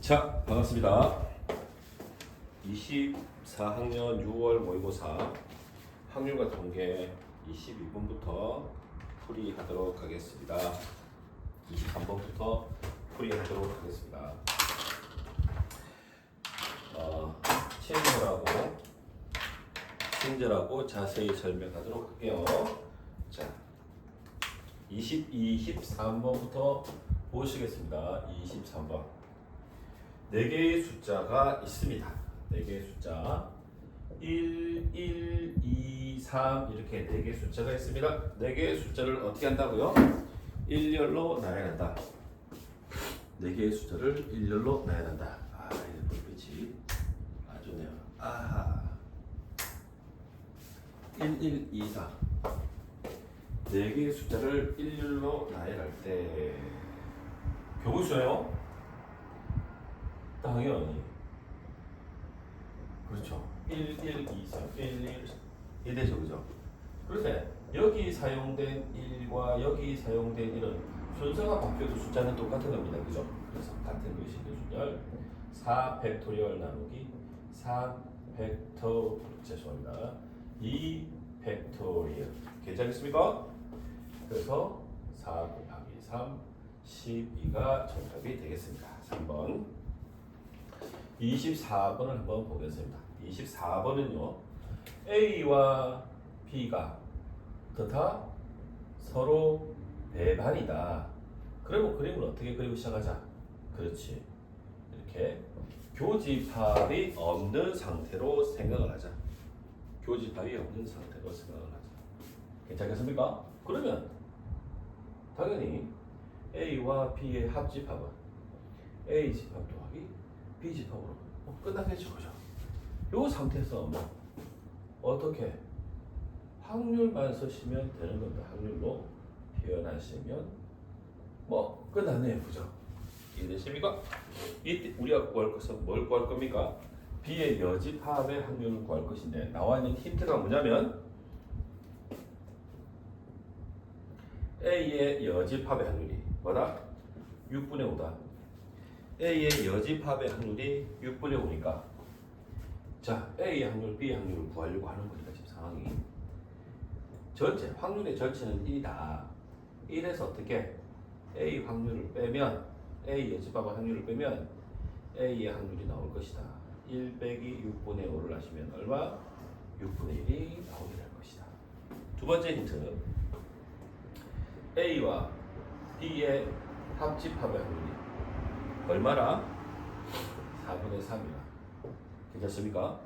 자, 반갑습니다. 24학년 6월 모의고사 확률과 통계 22분부터 풀이하도록 하겠습니다. 23번부터 풀이하도록 하겠습니다. 친절하고 자세히 설명하도록 할게요. 자, 23번부터 보시겠습니다. 23번. 4개의 숫자가 있습니다. 4개의 숫자 1, 1, 2, 3 이렇게 4개의 숫자가 있습니다. 4개의 숫자를 어떻게 한다고요? 일렬로 나열한다. 4개의 숫자를 일렬로 나열한다. 이 불빛이 아주 좋네요. 아하. 1, 1, 2, 4 4개의 숫자를 일렬로 나열할 때 교부수예요? 당연히 그렇죠. 1, 1, 2, 3, 1, 1 이대죠, 그죠? 그런데 여기 사용된 1과 여기 사용된 1은 순서가 바뀌어도 숫자는 똑같은 겁니다, 그죠? 그래서 같은 것이 순열 4 팩토리얼 나누기 4 팩터 죄송합니다 2 팩토리얼 괜찮겠습니까? 그래서 4 곱하기 3 12가 정답이 되겠습니다. 3번 24번을 한번 보겠습니다. 24번은요. A와 B가 다 서로 배반이다. 그러면 그림을 어떻게 그리고 시작하자? 그렇지. 이렇게 교집합이 없는 상태로 생각을 하자. 교집합이 없는 상태로 생각을 하자. 괜찮겠습니까? 그러면 당연히 A와 B의 합집합은 A 집합 더하기 B 집합으로 끝나겠죠, 그죠? 이 상태에서 뭐 어떻게 확률만 쓰시면 되는 겁니다. 확률로 표현하시면 뭐 끝나네요, 그죠? 이해되십니까? 이때 우리가 구할 것은 뭘 구할 겁니까? B의 여집합의 확률을 구할 것인데 나와 있는 힌트가 뭐냐면 A의 여집합의 확률이 뭐다? 6분의 5다. A의 여집합의 확률이 6분의 5니까 자, A의 확률, B의 확률을 구하려고 하는 거니까 지금 상황이 전체, 확률의 전체는 1이다. 1에서 어떻게 A 확률을 빼면 A 여집합의 확률을 빼면 A의 확률이 나올 것이다. 1 빼기 6분의 5를 하시면 얼마? 6분의 1이 나오게 될 것이다. 두 번째 힌트 A와 B의 합집합의 확률이 얼마나? 4분의 3이야. 괜찮습니까?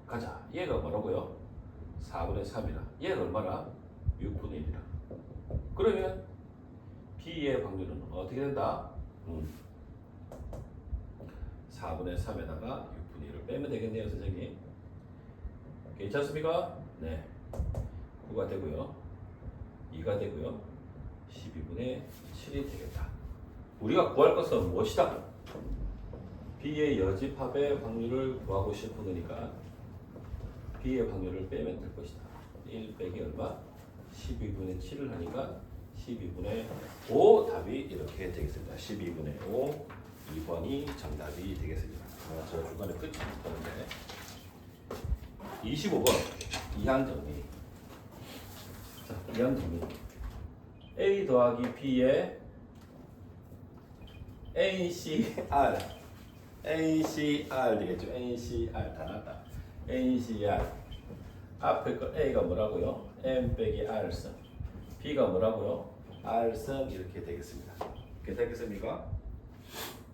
가자. 얘가 뭐라고요? 4분의 3이라. 얘가 얼마나? 6분의 1이라. 그러면 B의 확률은 어떻게 된다? 4분의 3에다가 6분의 1을 빼면 되겠네요, 선생님. 괜찮습니까? 네. 9가 되고요. 2가 되고요. 12분의 7이 되겠다. 우리가 구할 것은 무엇이다? B의 여집합의 확률을 구하고 싶은 거니까 B의 확률을 빼면 될 것이다. 1 빼기 얼마? 12분의 7을 하니까 12분의 5 답이 이렇게 되겠습니다. 12분의 5 2번이 정답이 되겠습니다. 저 중간에 끝이 있었는데 25번 이항 정리. 자, 이항 정리. A 더하기 B의 NCR 되겠죠. NCR 다 나왔다. NCR 앞에 거 A가 뭐라고요? M 빼기 R승 B가 뭐라고요? R승 이렇게 되겠습니다. 괜찮겠습니까?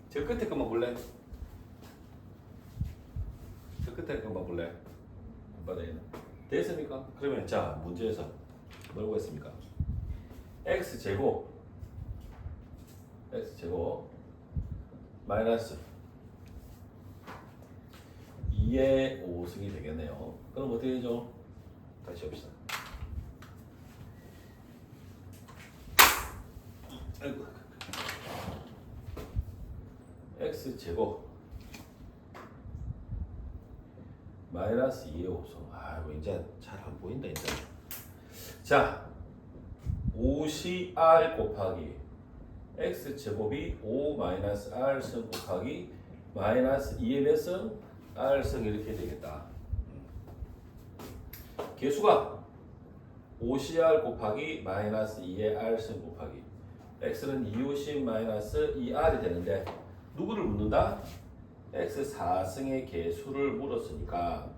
저 끝에 것만 볼래? 저 끝에 것만 볼래? 바닥에는 됐습니까? 그러면 자 문제에서 뭐라고 했습니까? X제곱 마이너스 2의 5승이 되겠네요. 그럼 어떻게 되죠? 다시 봅시다. 아이고. X제곱 마이너스 2의 5승. 아이고 이제 잘 안 보인다 이제. 자 5CR 곱하기 x제곱이 5 마이너스 r승 곱하기 마이너스 2의 몇 승? r승 이렇게 되겠다. 개수가 5cr 곱하기 마이너스 2의 r승 곱하기 x는 250 마이너스 2r이 되는데 누구를 묻는다? x 4승의 개수를 물었으니까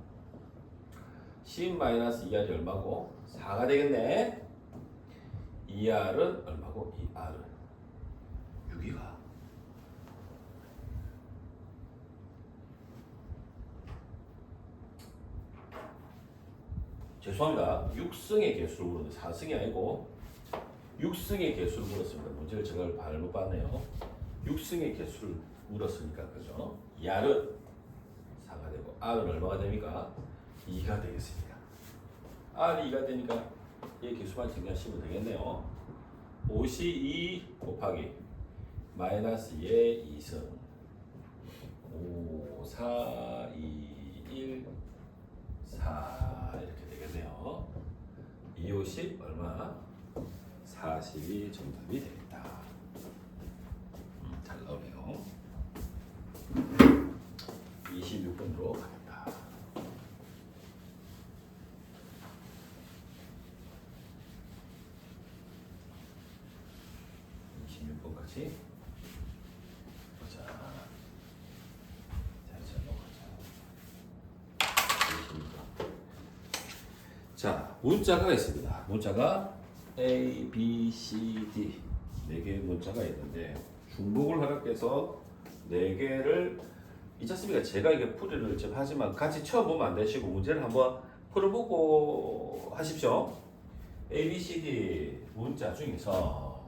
10 마이너스 2r이 얼마고? 4가 되겠네. 2r은 얼마고? 2r은 6이가. 죄송합니다. 6승의 개수를 물었는데 4승이 아니고 6승의 개수를 물었습니다. 문제를 제가 잘못 봤네요. 6승의 개수를 물었으니까 그죠? 2r은 4가 되고 r은 얼마가 됩니까? 2가 되겠습니다. r이 2가 되니까 이 개수만 증가하시면 되겠네요. 5시 2 곱하기 마이너스 2의 2승 5, 4, 2, 1, 4 이렇게 되겠네요. 2, 50 얼마? 40이 정답이 되겠다. 잘 나오네요. 26번으로 가겠다. 26번까지 보자. 자, 문자가 있습니다. 문자가 A, B, C, D 4개의 문자가 있는데 중복을 허락해서 4개를 있지 않습니까? 제가 이게 풀이를 좀 하지만 같이 처음 보면 안 되시고 문제를 한번 풀어보고 하십시오. A, B, C, D 문자 중에서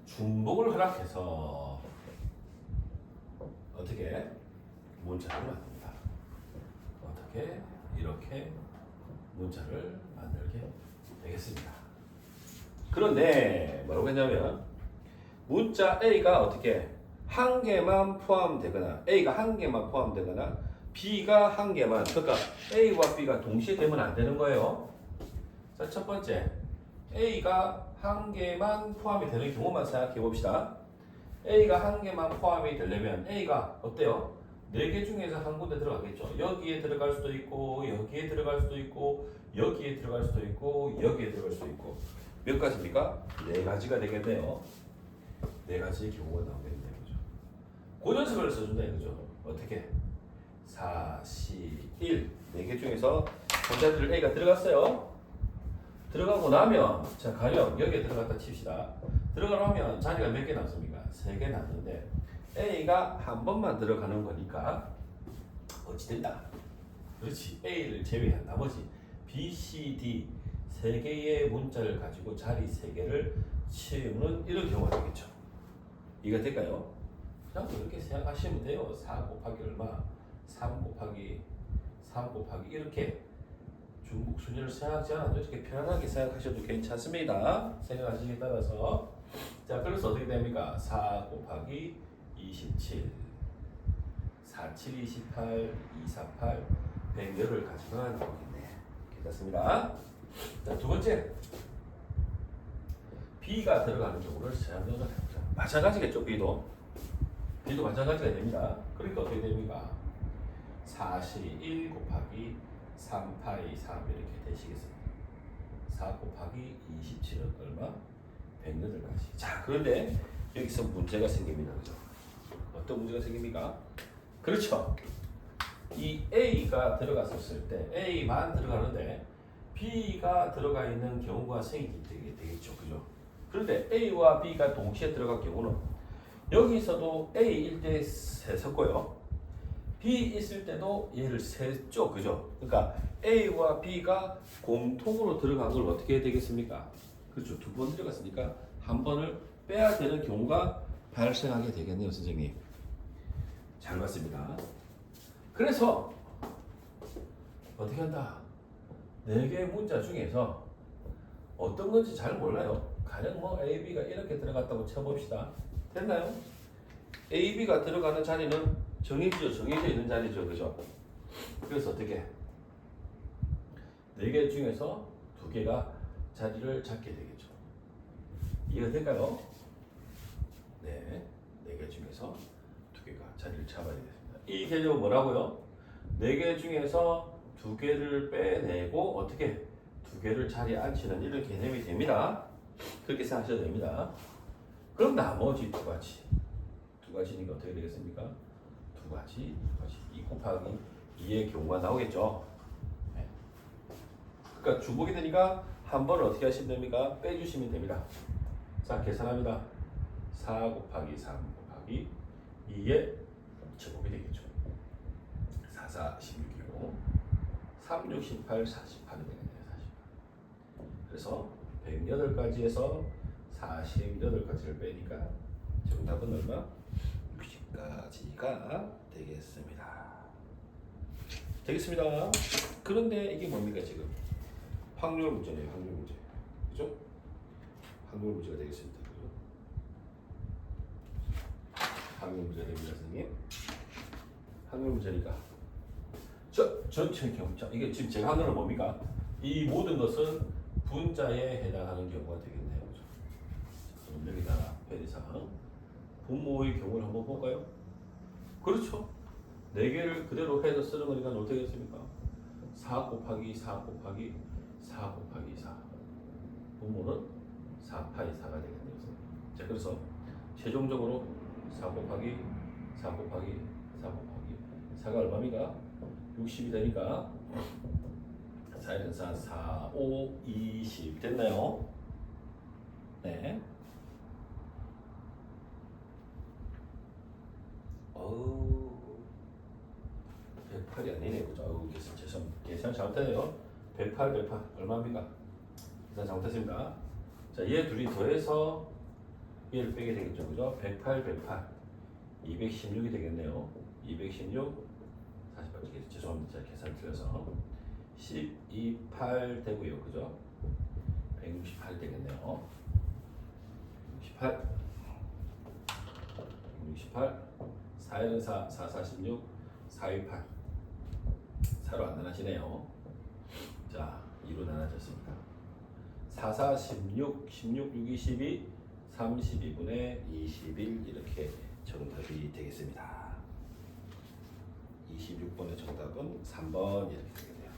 중복을 허락해서 어떻게 문자를 만듭니다. 어떻게 이렇게 문자를 만들게 되겠습니다. 그런데 뭐라고 했냐면 문자 A가 어떻게 한 개만 포함되거나 A가 한 개만 포함되거나 B가 한 개만, 그러니까 A와 B가 동시에 되면 안 되는 거예요. 자, 첫 번째 A가 한 개만 포함이 되는 경우만 생각해 봅시다. A가 한 개만 포함이 되려면 A가 어때요? 4개 중에서 한 군데 들어가겠죠. 여기에 들어갈 수도 있고 여기에 들어갈 수도 있고 여기에 들어갈 수도 있고 여기에 들어갈 수도 있고 몇 가지입니까? 4가지가 되겠네요. 4가지의 경우가 나오겠네요. 그죠? 그 녀석을 써준다 이거죠. 어떻게? 4, 1 4개 중에서 전자들 A가 들어갔어요. 들어가고 나면 자 가령 여기에 들어갔다 칩시다. 들어가면 자리가 몇 개 남습니까? 3개 남는데 A가 한 번만 들어가는 거니까 어찌 된다? 그렇지. A를 제외한 나머지 B, C, D 3개의 문자를 가지고 자리 3개를 채우는 이런 경우가 되겠죠. 이해가 될까요? 그냥 이렇게 생각하시면 돼요. 4 곱하기 얼마? 3 곱하기 이렇게 중복 순위를 생각하지 않아도 이렇게 편안하게 생각하셔도 괜찮습니다. 생각하시기에 따라서 자 그래서 어떻게 됩니까? 4 곱하기 27 4, 7, 28 2, 4, 8 100여를 가지고 나오겠네. 괜찮습니다. 자, 두 번째 B가 들어가는 경우를 생각을 해보자. 마찬가지겠죠. B도 마찬가지가 됩니다. 그러니까 어떻게 됩니까? 41 곱하기 3, 8, 2, 3 이렇게 되시겠습니다. 4 곱하기 27은 얼마? 108가지. 자, 그런데 여기서 문제가 생깁니다. 그죠? 어떤 문제가 생깁니까? 그렇죠. 이 A가 들어갔었을 때 A만 들어가는데 B가 들어가 있는 경우가 생기게 되겠죠. 그죠? 그런데 A와 B가 동시에 들어갈 경우는 여기서도 A일 때 셌었고요. B 있을 때도 얘를 셌죠. 그죠? 그러니까 A와 B가 공통으로 들어간 걸 어떻게 해야 되겠습니까? 그렇죠. 2번 들어갔으니까 한 번을 빼야 되는 경우가 발생하게 되겠네요. 선생님. 잘 봤습니다. 그래서 어떻게 한다? 4개의 문자 중에서 어떤 건지 잘 몰라요. 가령 뭐 A, B가 이렇게 들어갔다고 쳐봅시다. 됐나요? A, B가 들어가는 자리는 정해져 있는 자리죠. 그죠? 그래서 어떻게? 4개 중에서 2개가 자리를 잡게 되겠죠. 이해가 될까요? 네, 4개 중에서 2개가 자리를 잡아야 되겠습니다. 이 개념은 뭐라고요? 4개 중에서 2개를 빼내고 어떻게 2개를 자리에 앉히는 이런 개념이 됩니다. 그렇게 생각하셔도 됩니다. 그럼 나머지 2가지니까 어떻게 되겠습니까? 2가지 2 곱하기 2의 경우가 나오겠죠. 네. 그러니까 주복이 되니까 한 번을 어떻게 하시면 됩니까? 빼주시면 됩니다. 자, 계산합니다. 4 곱하기 3 곱하기 2의 제곱이 되겠죠. 4, 4, 16이고 3, 6, 18, 48이 되겠네요. 48. 그래서 108가지에서 48가지를 빼니까 정답은 얼마? 60가지가 되겠습니다. 되겠습니다. 그런데 이게 뭡니까 지금? 확률 문제네요. 확률 문제. 그죠? 확률 문제가 되겠습니다. 그죠? 확률 문제 됩니다, 선생님. 확률 문제니까. 전체 경자. 이게 지금 제가 하는 건 뭡니까? 이 모든 것은 분자에 해당하는 경우가 되겠네요. 그죠? 자, 그럼 여기다가 편의상 분모의 경우를 한번 볼까요? 그렇죠. 4개를 그대로 해서 쓰는 거니까 어떻게 되겠습니까? 4 곱하기 4 곱하기 4 곱하기 4. 분모는 4파이 4가 되겠네요. 자, 그래서 최종적으로 4 곱하기 4 곱하기 4 곱하기 4가 얼마입니까? 60이 되니까 4, 4, 4, 5, 20 됐나요? 네. 어우, 108이 아니네. 그죠? 어우, 계산 잘못했네요. 108 얼마입니까? 계산 잘못했습니다. 자, 얘 둘이 더해서 얘를 빼게 되겠죠. 그죠? 108 216이 되겠네요. 216 48 죄송합니다. 제가 계산 틀려서 128 되고요. 그죠? 168 되겠네요. 68 4, 4, 4, 46 4, 28 4로 안 나눠지네요. 자, 2로 나눠졌습니다. 4, 4, 16, 16, 6, 22 32분의 21 이렇게 정답이 되겠습니다. 26번의 정답은 3번 이렇게 되겠네요.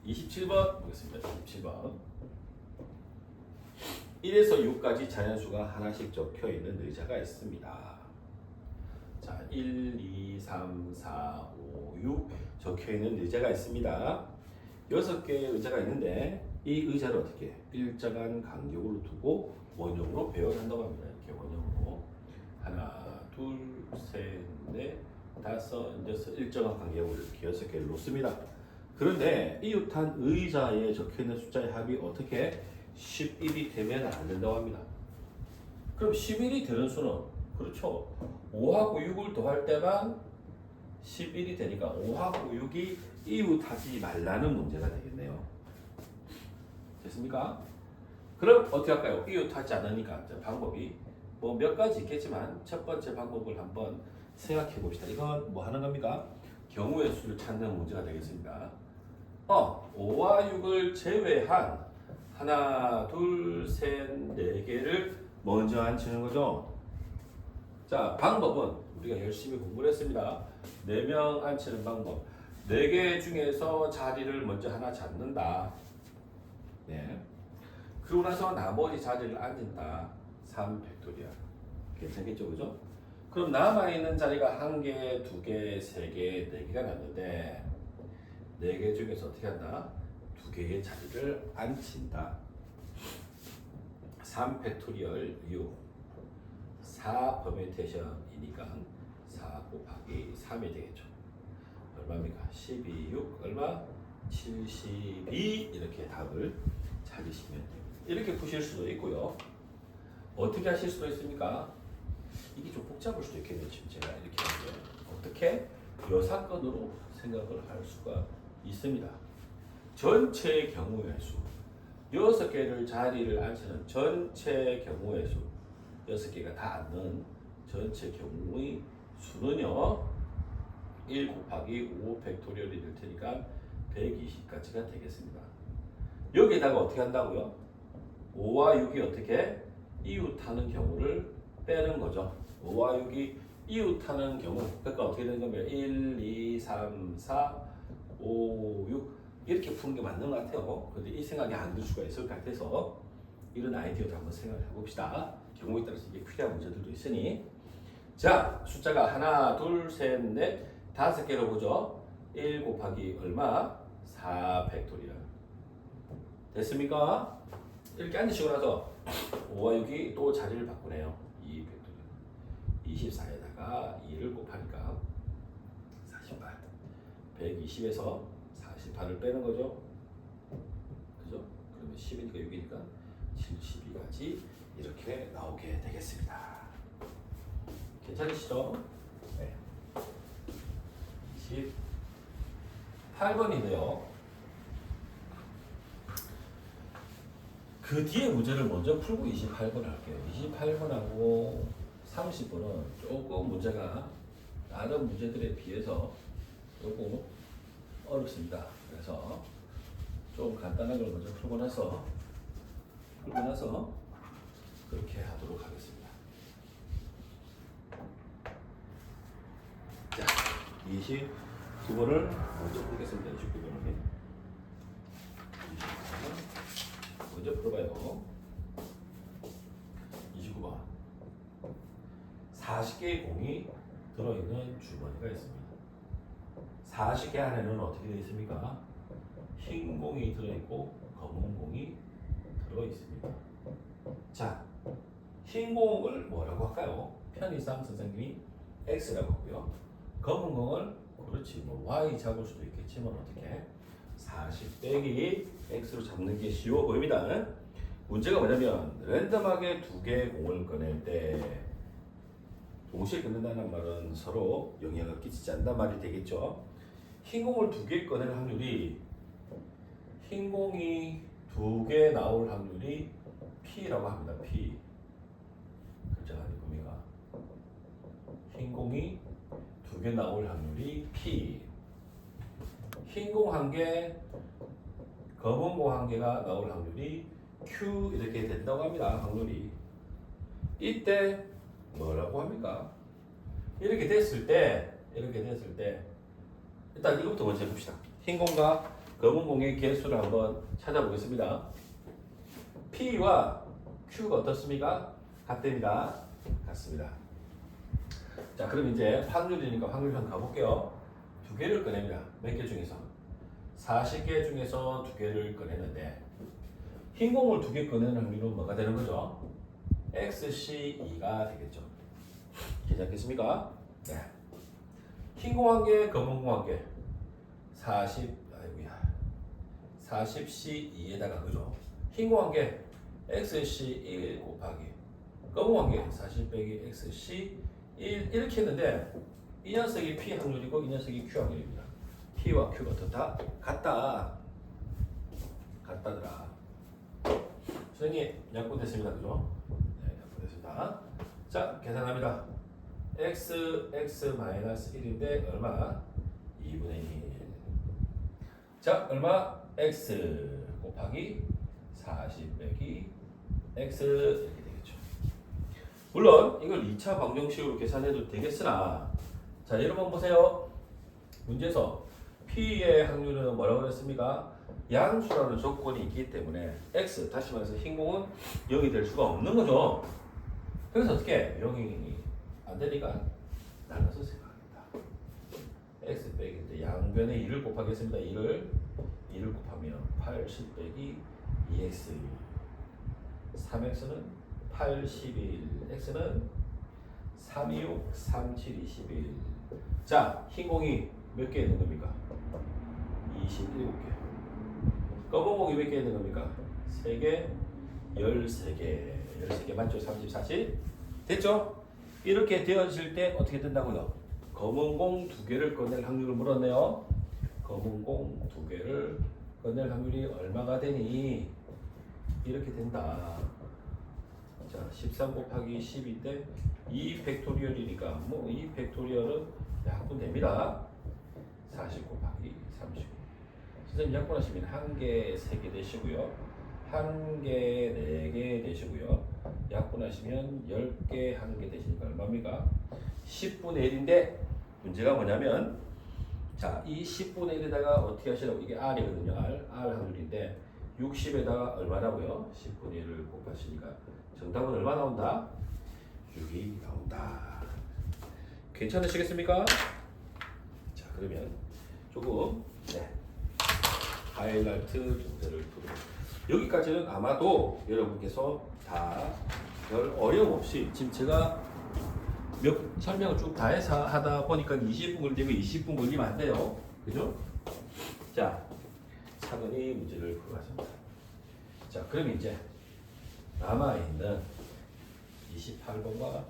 27번 보겠습니다. 27번 1에서 6까지 자연수가 하나씩 적혀 있는 의자가 있습니다. 자, 1, 2, 3, 4, 5, 6 적혀 있는 의자가 있습니다. 6개의 의자가 있는데 이 의자를 어떻게 일정한 간격으로 두고 원형으로 배열한다고 합니다. 이렇게 원형으로 하나, 둘, 셋, 넷, 다섯, 여섯 일정한 간격으로 이렇게 6개를 놓습니다. 그런데 이웃한 의자에 적혀있는 숫자의 합이 어떻게 11이 되면 안 된다고 합니다. 그럼 11이 되는 수는 그렇죠. 5하고 6을 더할 때만 11이 되니까 5하고 6이 이웃하지 말라는 문제가 되겠네요. 됐습니까? 그럼 어떻게 할까요? 이웃하지 않으니까 방법이 뭐 몇 가지 있겠지만 첫 번째 방법을 한번 생각해 봅시다. 이건 뭐 하는 겁니까? 경우의 수를 찾는 문제가 되겠습니다. 5와 6을 제외한 하나, 둘, 셋, 4개를 먼저 앉히는 거죠. 자, 방법은 우리가 열심히 공부를 했습니다. 4명 앉히는 방법. 4개 중에서 자리를 먼저 하나 잡는다. 네. 그러고 나서 나머지 자리를 앉는다. 3팩토리얼. 괜찮겠죠, 그죠? 그럼 남아있는 자리가 1개, 2개, 3개, 4개가 남는데 4개 중에서 어떻게 한다? 2개의 자리를 앉힌다. 3팩토리얼 6 4 퍼뮤테이션이니까 4 곱하기 3이 되겠죠. 얼마입니까? 12, 6 얼마? 72 이렇게 답을 찾으시면 됩니다. 이렇게 푸실 수도 있고요. 어떻게 하실 수도 있습니까? 이게 좀 복잡할 수도 있겠네요. 지금 제가 이렇게 하면 어떻게? 요 사건으로 생각을 할 수가 있습니다. 전체 경우의 수 6개를 자리를 앉히는 전체 경우의 수 6개가 다 앉는 전체 경우의 수는요 1 곱하기 5 팩토리얼이 될 테니까 120까지가 되겠습니다. 여기에다가 어떻게 한다고요? 5와 6이 어떻게 이웃하는 경우를 빼는 거죠. 5와 6이 이웃하는 경우, 그러니까 어떻게 되는 거면 1, 2, 3, 4, 5, 6 이렇게 푸는 게 맞는 것 같아요. 근데 이 생각이 안 들 수가 있을 것 같아서 이런 아이디어도 한번 생각을 해봅시다. 경우에 따라서 이게 필요한 문제들도 있으니. 자, 숫자가 하나, 둘, 셋, 넷, 5개로 보죠. 1 곱하기 얼마? 4 팩토리얼. 됐습니까? 이렇게 앉으시고 나서 5와 6이 또 자리를 바꾸네요. 2 팩토리얼. 24에다가 2를 곱하니까 48. 120에서 48을 빼는 거죠. 그죠? 그러면 10이니까 6이니까 72까지 이렇게 나오게 되겠습니다. 괜찮으시죠? 네. 28번이네요. 그 뒤에 문제를 먼저 풀고 28번 할게요. 28번하고 30번은 조금 문제가 다른 문제들에 비해서 조금 어렵습니다. 그래서 좀 간단한 걸 먼저 풀고 나서 그렇게 하도록 하겠습니다. 자, 29번을 먼저 풀겠습니다. 29번을 먼저 풀어봐요. 29번 40개의 공이 들어있는 주머니가 있습니다. 40개 안에는 어떻게 되어 있습니까? 흰 공이 들어있고 검은 공이 들어있습니다. 자, 흰 공을 뭐라고 할까요? 편의상 선생님이 X라고 하고요. 검은 공을 그렇지 뭐 Y 잡을 수도 있겠지만 어떻게 40 빼기 X로 잡는 게 쉬워 보입니다. 문제가 뭐냐면 랜덤하게 두 개의 공을 꺼낼 때 동시에 꺼낸다는 말은 서로 영향을 끼치지 않는단 말이 되겠죠. 흰 공을 두 개 꺼낼 확률이 흰 공이 두 개 나올 확률이 P라고 합니다. P. 글자가 아닐 겁니다. 흰 공이 두 개 나올 확률이 P. 흰 공 한 개, 검은 공 한 개가 나올 확률이 Q 이렇게 된다고 합니다. 확률이. 이때 뭐라고 합니까? 이렇게 됐을 때 일단 이것부터 먼저 해봅시다. 흰 공과 검은 공의 개수를 한번 찾아보겠습니다. P와 Q가 어떻습니까? 같답니다. 같습니다. 자, 그럼 이제 확률이니까 확률형 가볼게요. 두 개를 꺼냅니다. 몇 개 중에서? 40개 중에서 두 개를 꺼내는데 흰 공을 두 개 꺼내는 확률은 뭐가 되는 거죠? XC2가 되겠죠. 괜찮겠습니까? 네. 흰 공 한 개, 검은 공 한 개. 40C2에다가 그죠? 흰 공 한 개, XC1 곱하기 검은 공 한 개, 40 빼기 XC1 이렇게 했는데 이 녀석이 P 확률이고 이 녀석이 Q 확률입니다. P와 Q가 어떻다? 같다더라. 선생님 약분됐습니다. 그죠? 네, 약분됐습니다. 자, 계산합니다. x-1인데 얼마? 2분의 1. 자, 얼마? x 곱하기 40 빼기 x 이렇게 되겠죠. 물론 이걸 2차 방정식으로 계산해도 되겠으나 자, 여러분 보세요. 문제에서 P의 확률은 뭐라고 그랬습니까? 양수라는 조건이 있기 때문에 x, 다시 말해서 흰 공은 0이 될 수가 없는 거죠. 그래서 어떻게 0이 안 되니까 나눠서 생각합니다. x 빼기 양변에 2를 곱하겠습니다. 2를 곱하면 80 빼기 2x 3x는 81 x는 326 37 21. 자, 흰 공이 몇 개 있는 겁니까? 27개. 검은 공이 몇 개 있는 겁니까? 3개, 13개. 13개 맞죠? 30, 40. 됐죠? 이렇게 되어질 때 어떻게 된다고요? 검은 공 2개를 꺼낼 확률을 물었네요. 검은 공 2개를 꺼낼 확률이 얼마가 되니? 이렇게 된다. 자, 13 곱하기 10인데 2 팩토리얼이니까 뭐 2 팩토리얼은 약분됩니다. 40 곱하기 39. 선생님 약분하시면 1개, 3개 되시고요. 1개, 4개 되시고요. 약분하시면 10개, 1개 되시니까 얼마입니까? 10분의 1인데 문제가 뭐냐면 자, 이 10분의 1에다가 어떻게 하시라고? 이게 R이거든요. R 확률인데 60에다가 얼마라고요? 10분의 1을 곱하시니까 정답은 얼마 나온다? 6이 나온다. 괜찮으시겠습니까? 자, 그러면 조금 하이라이트 문제를 풀고 여기까지는 아마도 여러분께서 다 별 어려움 없이 지금 제가 설명을 쭉 다 해서 하다 보니까 20분 걸리고 20분 걸리면 안 돼요. 그죠? 자, 차근히 문제를 풀어가십니다. 자, 그럼 이제 남아있는 28번과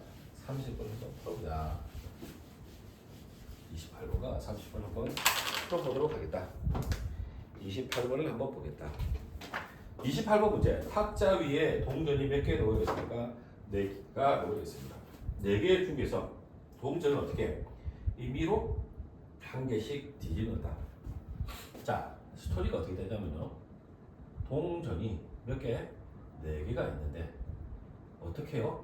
30번을 한번 풀어보자. 28번과 30번 한번 풀어보도록 하겠다. 28번을 한번 보겠다. 28번 문제. 탁자 위에 동전이 몇 개 놓여 있습니까? 4개가 놓여 있습니다. 4개 중에서 동전을 어떻게 임의로 1개씩 뒤집는다. 자, 스토리가 어떻게 되냐면요. 동전이 몇 개? 4개가 있는데 어떻게 해요?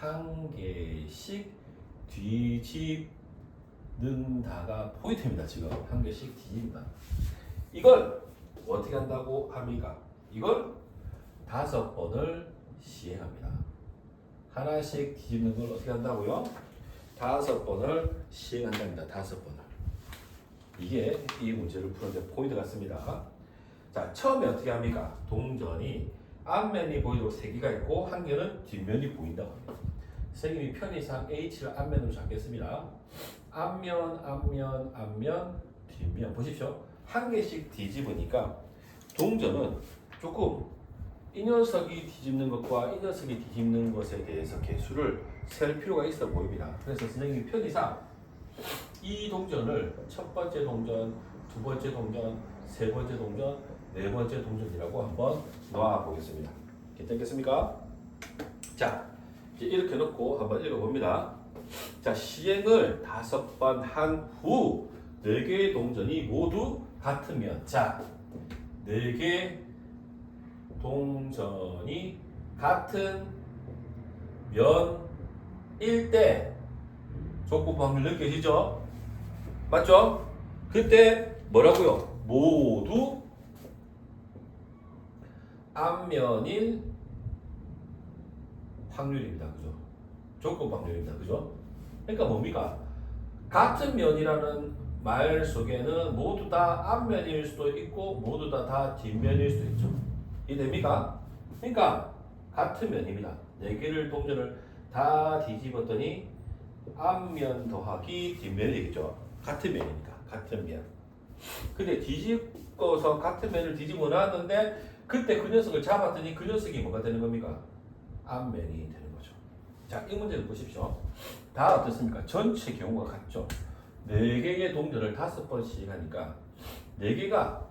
1개씩 뒤집는다가 포인트입니다. 지금 1개씩 뒤집는다. 이걸 어떻게 한다고 합니까? 이걸 5번을 시행합니다. 하나씩 뒤집는 걸 어떻게 한다고요? 5번을 시행한답니다. 5번을. 이게 이 문제를 푸는데 포인트 같습니다. 자, 처음에 어떻게 합니까? 동전이 앞면이 보이도록 3개가 있고 1개는 뒷면이 보인다고 합니다. 선생님이 편의상 H를 앞면으로 잡겠습니다. 앞면, 뒷면. 보십시오. 1개씩 뒤집으니까 동전은 조금 이 녀석이 뒤집는 것과 이 녀석이 뒤집는 것에 대해서 개수를 셀 필요가 있어 보입니다. 그래서 선생님이 편의상 이 동전을 첫 번째 동전, 두 번째 동전, 세 번째 동전, 네 번째 동전이라고 한번 놓아 보겠습니다. 괜찮겠습니까? 자, 이제 이렇게 놓고 한번 읽어봅니다. 자, 시행을 5번 한 후 4개의 동전이 모두 같으면, 자, 4개 동전이 같은 면일 때 조건 확률 느껴지죠? 맞죠? 그때 뭐라고요? 모두 앞면일 확률입니다. 그죠? 조건 확률입니다. 그죠? 그러니까 뭡니까? 같은 면이라는 말 속에는 모두 다 앞면일 수도 있고 모두 다 뒷면일 수도 있죠. 이해됩니까? 그러니까 같은 면입니다. 4개를 동전을 다 뒤집었더니 앞면 더하기 뒷면이 되겠죠. 같은 면이니까 같은 면. 근데 뒤집어서 같은 면을 뒤집어 놨는데 그때 그 녀석을 잡았더니 그 녀석이 뭐가 되는 겁니까? 앞면이 되는 거죠. 자, 이 문제를 보십시오. 다 어떻습니까? 전체 경우가 같죠. 4개의 동전을 5번 시행하니까 4개가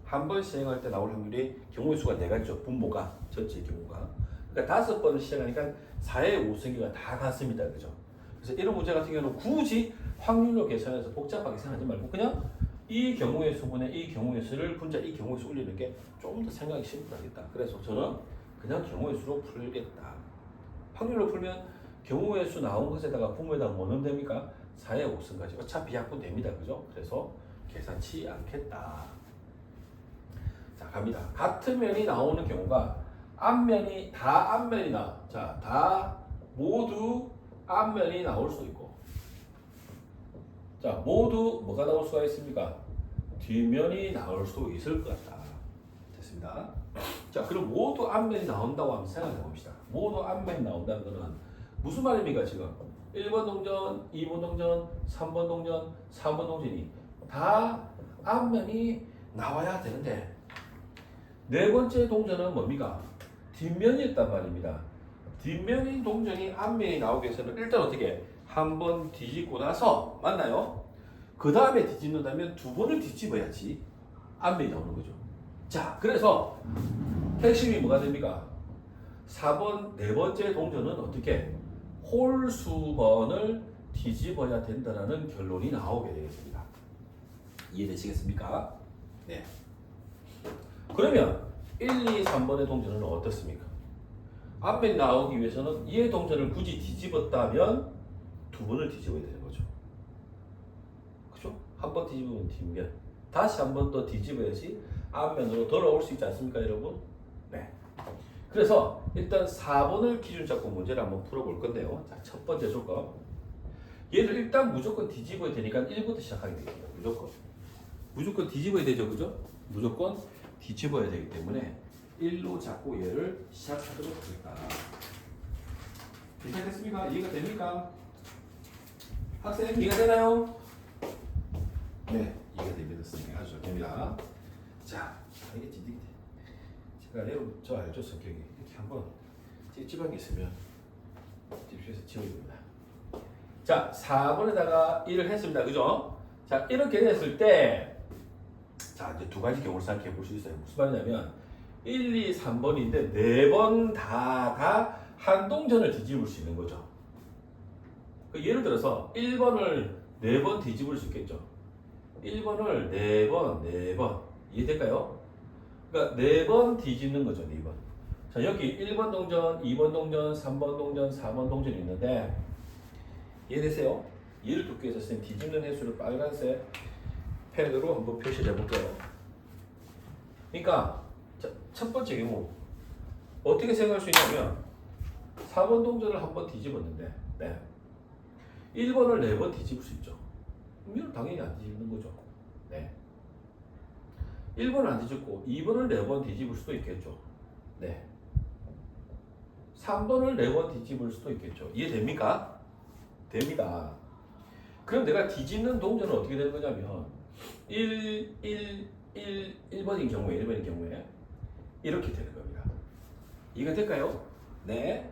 한 번 시행할 때 나올 확률이 경우의 수가 4가지죠. 분모가 전체 경우가. 그러니까 5번을 시행하니까 4의 5승기가 다 같습니다. 그죠? 그래서 이런 문제 같은 경우는 굳이 확률로 계산해서 복잡하게 생각하지 말고 그냥 이 경우의 수분에 이 경우의 수를 분자 이 경우의 수 올리는 게 좀 더 생각이 쉽겠다. 그래서 저는 그냥 경우의 수로 풀겠다. 확률로 풀면 경우의 수 나온 것에다가 분모에다가 뭐 넣으면 됩니까? 4의 5승까지 어차피 약분 됩니다. 그죠? 그래서 계산치 않겠다. 자, 갑니다. 같은 면이 나오는 경우가 앞면이 다 앞면이 나. 자, 다 모두 앞면이 나올 수 있고. 자, 모두 뭐가 나올 수가 있습니까? 뒷면이 나올 수 있을 것 같다. 됐습니다. 자, 그럼 모두 앞면이 나온다고 한번 생각해 봅시다. 모두 앞면이 나온다는 것은 무슨 말입니까, 지금? 1번 동전, 2번 동전, 3번 동전, 4번 동전이 다 앞면이 나와야 되는데 네 번째 동전은 뭡니까? 뒷면이었단 말입니다. 뒷면인 동전이 앞면이 나오기 위해서는 일단 어떻게 한 번 뒤집고 나서 맞나요? 그 다음에 뒤집는다면 2번을 뒤집어야지 앞면이 나오는 거죠. 자, 그래서 핵심이 뭐가 됩니까? 4번 네 번째 동전은 어떻게 홀수번을 뒤집어야 된다는 결론이 나오게 되겠습니다. 이해되시겠습니까? 네. 그러면 1, 2, 3번의 동전은 어떻습니까? 앞면이 나오기 위해서는 얘의 동전을 굳이 뒤집었다면 두 번을 뒤집어야 되는 거죠. 그죠? 한 번 뒤집으면 뒷면, 다시 한 번 더 뒤집어야지 앞면으로 돌아올 수 있지 않습니까, 여러분? 네. 그래서 일단 4번을 기준 잡고 문제를 한번 풀어볼 건데요. 자, 첫 번째 조건. 얘를 일단 무조건 뒤집어야 되니까 1부터 시작하게 되겠습니다. 무조건 뒤집어야 되죠, 그죠? 무조건 뒤집어야 되기 때문에 1로 잡고 얘를 시작하도록 하겠다. 괜찮겠습니까? 이해가 됩니까? 학생 이해가 되나요? 네, 이해가 됩니다. 아주 됩니다. 자, 알겠지? 제가 여러분 저 알죠? 성격이 이렇게 한번 찝찝한 게 있으면 집중해서 지워야 됩니다. 자, 4번에다가 1을 했습니다. 그죠? 자, 이렇게 됐을 때, 자, 이제 두 가지 경우를 생각해 볼 수 있어요. 무슨 말이냐면, 1, 2, 3번인데, 4번 다 한 동전을 뒤집을 수 있는 거죠. 예를 들어서, 1번을 4번 뒤집을 수 있겠죠. 1번을 4번. 이해될까요? 그러니까 4번 뒤집는 거죠, 4번. 자, 여기 1번 동전, 2번 동전, 3번 동전, 4번 동전이 있는데, 이해되세요? 얘를 돕기 위해서 선생님 뒤집는 횟수를 빨간색 펜으로 한번 표시를 해볼게요. 그러니까 자, 첫 번째 경우 어떻게 생각할 수 있냐면 4번 동전을 한번 뒤집었는데 네. 1번을 4번 뒤집을 수 있죠. 그럼 당연히 안 뒤집는 거죠. 네. 1번을 안 뒤집고 2번을 4번 뒤집을 수도 있겠죠. 네. 3번을 4번 뒤집을 수도 있겠죠. 이해됩니까? 됩니다. 그럼 내가 뒤집는 동전은 어떻게 되는 거냐면 1번인 경우에 이렇게 되는 겁니다. 이해가 될까요? 네.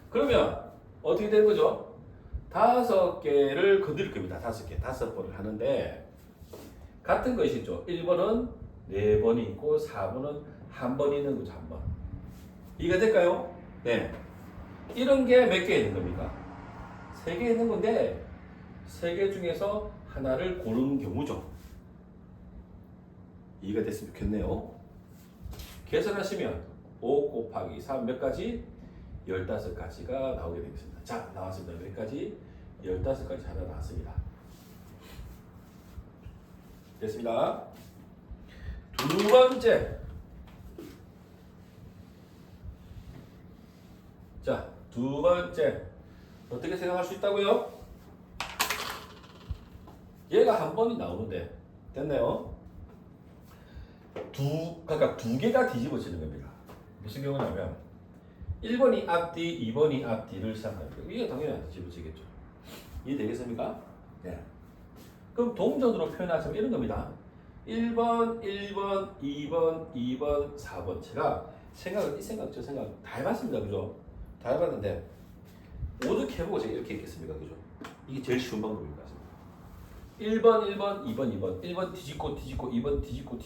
그러면 어떻게 되는 거죠? 5개를 건드릴 겁니다. 5개, 5번을 하는데 같은 것이죠. 1번은 4번이 있고 4번은 한 번 있는 거죠. 한 번. 이해가 될까요? 네. 이런 게 몇 개 있는 겁니까? 3개 있는 건데 3개 중에서 하나를 고르는 경우죠. 이해가 됐으면 좋겠네요. 계산하시면 5 곱하기 3 몇 가지? 15가지가 나오게 되겠습니다. 자, 나왔습니다. 몇 가지? 15가지 하나 나왔습니다. 됐습니다. 두 번째. 자, 두 번째. 어떻게 생각할 수 있다고요? 얘가 한 번이 나오는데 됐나요? 각각 두 개가 뒤집어지는 겁니다. 무슨 경우냐면 1번이 앞뒤, 2번이 앞뒤를 생각합니다. 이게 당연히 안 뒤집어지겠죠. 이해되겠습니까? 네. 그럼 동전으로 표현하자면 이런 겁니다. 1번, 1번, 2번, 2번, 4번. 제가 이 생각, 저 생각 다 해봤습니다. 그죠? 다 해봤는데 어떻게 해보고 제가 이렇게 했겠습니까? 그죠? 이게 제일 쉬운 방법인 것 같습니다. 1번, 1번, 2번, 2번. 1번 뒤집고, 2번 뒤집고,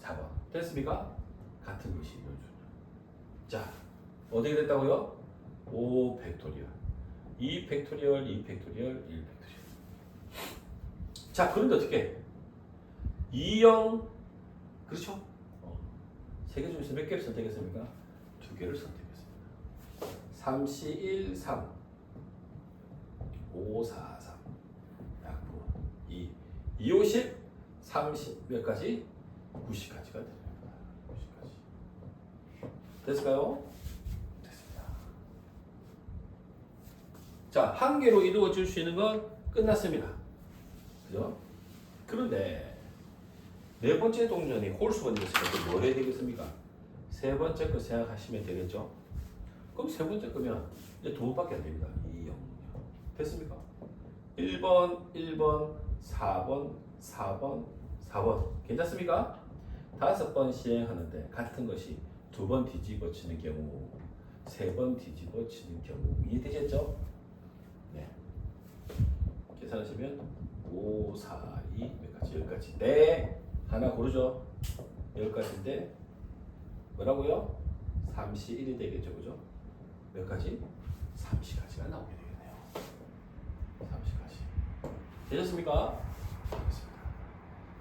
4번. 됐습니까? 같은 것이 이루어집니다. 자, 어떻게 됐다고요? 5 팩토리얼. 2 팩토리얼, 2 팩토리얼, 1 팩토리얼. 자, 그런데 어떻게? 2, 0. 그렇죠? 3개 중에서 몇 개를 선택했습니까? 2개를 선택했습니다. 3, C, 1, 3 5, 4, 3 약분 2, 2, 5, 10 30 몇 가지? 90까지가 됩니다. 90까지 됐을까요? 됐습니다. 자, 한 개로 이루어질 수 있는 건 끝났습니다. 그죠? 그런데 네 번째 동전이 홀수가 되겠으니까 뭘 해야 되겠습니까? 세 번째 거 생각하시면 되겠죠? 그럼 세 번째 거면 이제 두 번밖에 안 됩니다. 2, 0. 됐습니까? 1번, 1번, 4번, 4번, 4번. 괜찮습니까? 5번 시행하는데 같은 것이 2번 뒤집어치는 경우, 3번 뒤집어치는 경우. 이해되셨죠? 네. 계산하시면 5, 4, 2, 몇 가지? 10가지인데 하나 고르죠? 10가지인데 뭐라고요? 31이 되겠죠, 그죠? 몇 가지? 30가지가 나오게 되겠네요. 30가지. 되셨습니까? 알겠습니다.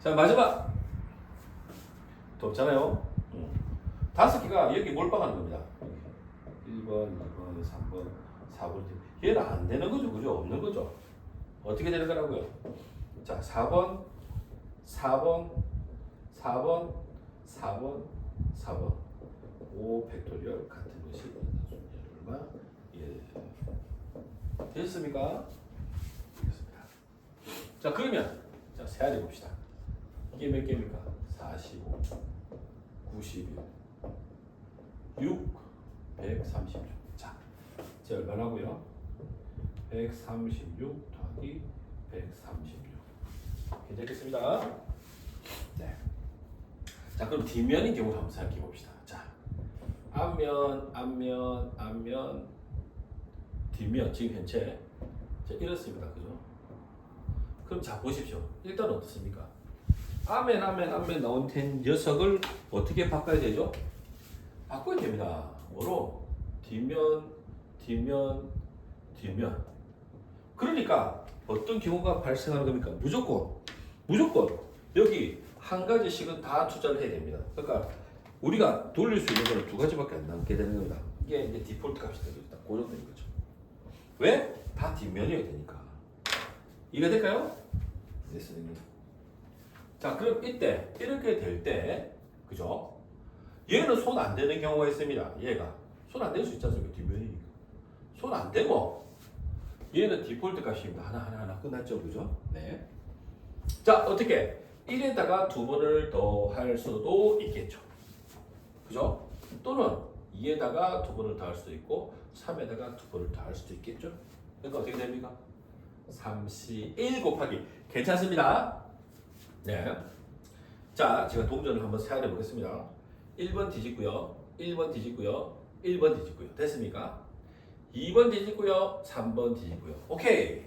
자, 마지막. 더 없잖아요. 5개가 여기 몰빵하는 겁니다. 1번, 2번, 3번, 4번. 얘는 안 되는 거죠. 그죠? 없는 거죠. 어떻게 되는 거라고요? 자, 4번, 4번, 4번, 4번, 4번. 5 팩토리얼 같은 것이 얼마? 예. 됐습니까? 됐습니다. 자, 그러면 자, 세안해 봅시다. 이게 몇 개입니까? 45, 91, 6, 136. 자, 제 얼마나고요? 136 더하기 136. 괜찮겠습니다? 네. 자, 그럼 뒷면인 경우를 한번 생각해 봅시다. 자, 앞면, 뒷면 지금 현재 자, 이렇습니다. 그죠? 그럼 자 보십시오. 일단 어떻습니까? 앞면 나온 녀석을 어떻게 바꿔야 되죠? 바꿔야 됩니다. 뭐로? 뒷면. 그러니까 어떤 경우가 발생하는 겁니까? 무조건 여기 한 가지씩은 다 투자를 해야 됩니다. 그러니까 우리가 돌릴 수 있는 건 두 가지밖에 안 남게 되는 겁니다. 이게 이제 디폴트 값이 되겠다. 고정되는 거죠. 왜? 다 뒷면이어야 되니까. 이해가 될까요? 네, 선생님. 자, 그럼 이때 이렇게 될 때, 그죠? 얘는 손 안 대는 경우가 있습니다. 얘가 손 안 댈 수 있지 않습니까? 뒷면이니까. 손 안 대고 얘는 디폴트 값입니다. 하나 끝났죠, 그죠? 네. 자, 어떻게? 1에다가 2번을 더 할 수도 있겠죠. 그죠? 또는 2에다가 2번을 더 할 수도 있고 3에다가 2번을 더 할 수도 있겠죠. 그러니까 어떻게 됩니까? 31 곱하기 괜찮습니다. 네. 자, 제가 동전을 한번 사용해 보겠습니다. 1번 뒤집고요. 1번 뒤집고요. 1번 뒤집고요. 됐습니까? 2번 뒤집고요. 3번 뒤집고요. 오케이.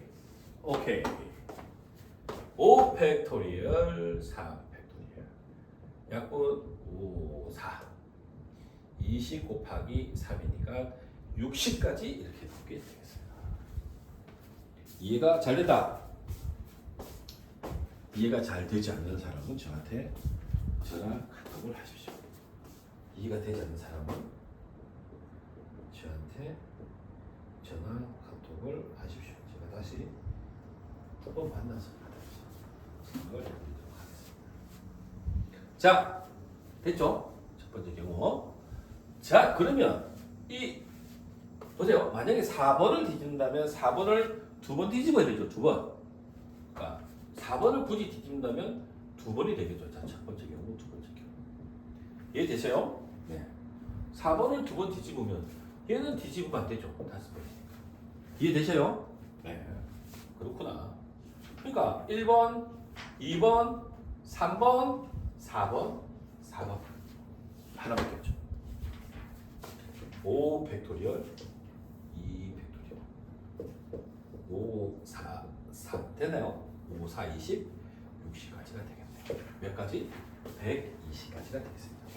5 팩토리얼 3 팩토리얼 약분 5, 4 20 곱하기 3이니까 60까지 이렇게 붙게 되겠습니다. 이해가 잘 된다. 이해가 잘 되지 않는 사람은 저한테 전화 카톡을 하십시오. 이해가 되지 않는 사람은 저한테 전화 카톡을 하십시오. 제가 다시 두 번 만나서 생각을 해드리도록 하겠습니다. 자, 됐죠? 첫 번째 경우. 자, 그러면 이 보세요. 만약에 4번을 뒤집는다면 4번을 두 번 뒤집어야 되죠. 두 번. 그러니까 4번을 굳이 뒤집는다면 두 번이 되겠죠. 자, 첫 번째 경우, 두 번째 경우. 이해되세요? 네. 4번을 두 번 뒤집으면 얘는 뒤집으면 안 되죠. 5번이니까. 이해되세요? 네. 그렇구나. 그러니까 1번, 2번, 3번, 4번 하나밖에 없죠. 5 팩토리얼 2 팩토리얼 5, 4, 3 되나요? 5, 4, 20, 60까지가 되겠네요. 몇 가지? 120까지가 되겠습니다.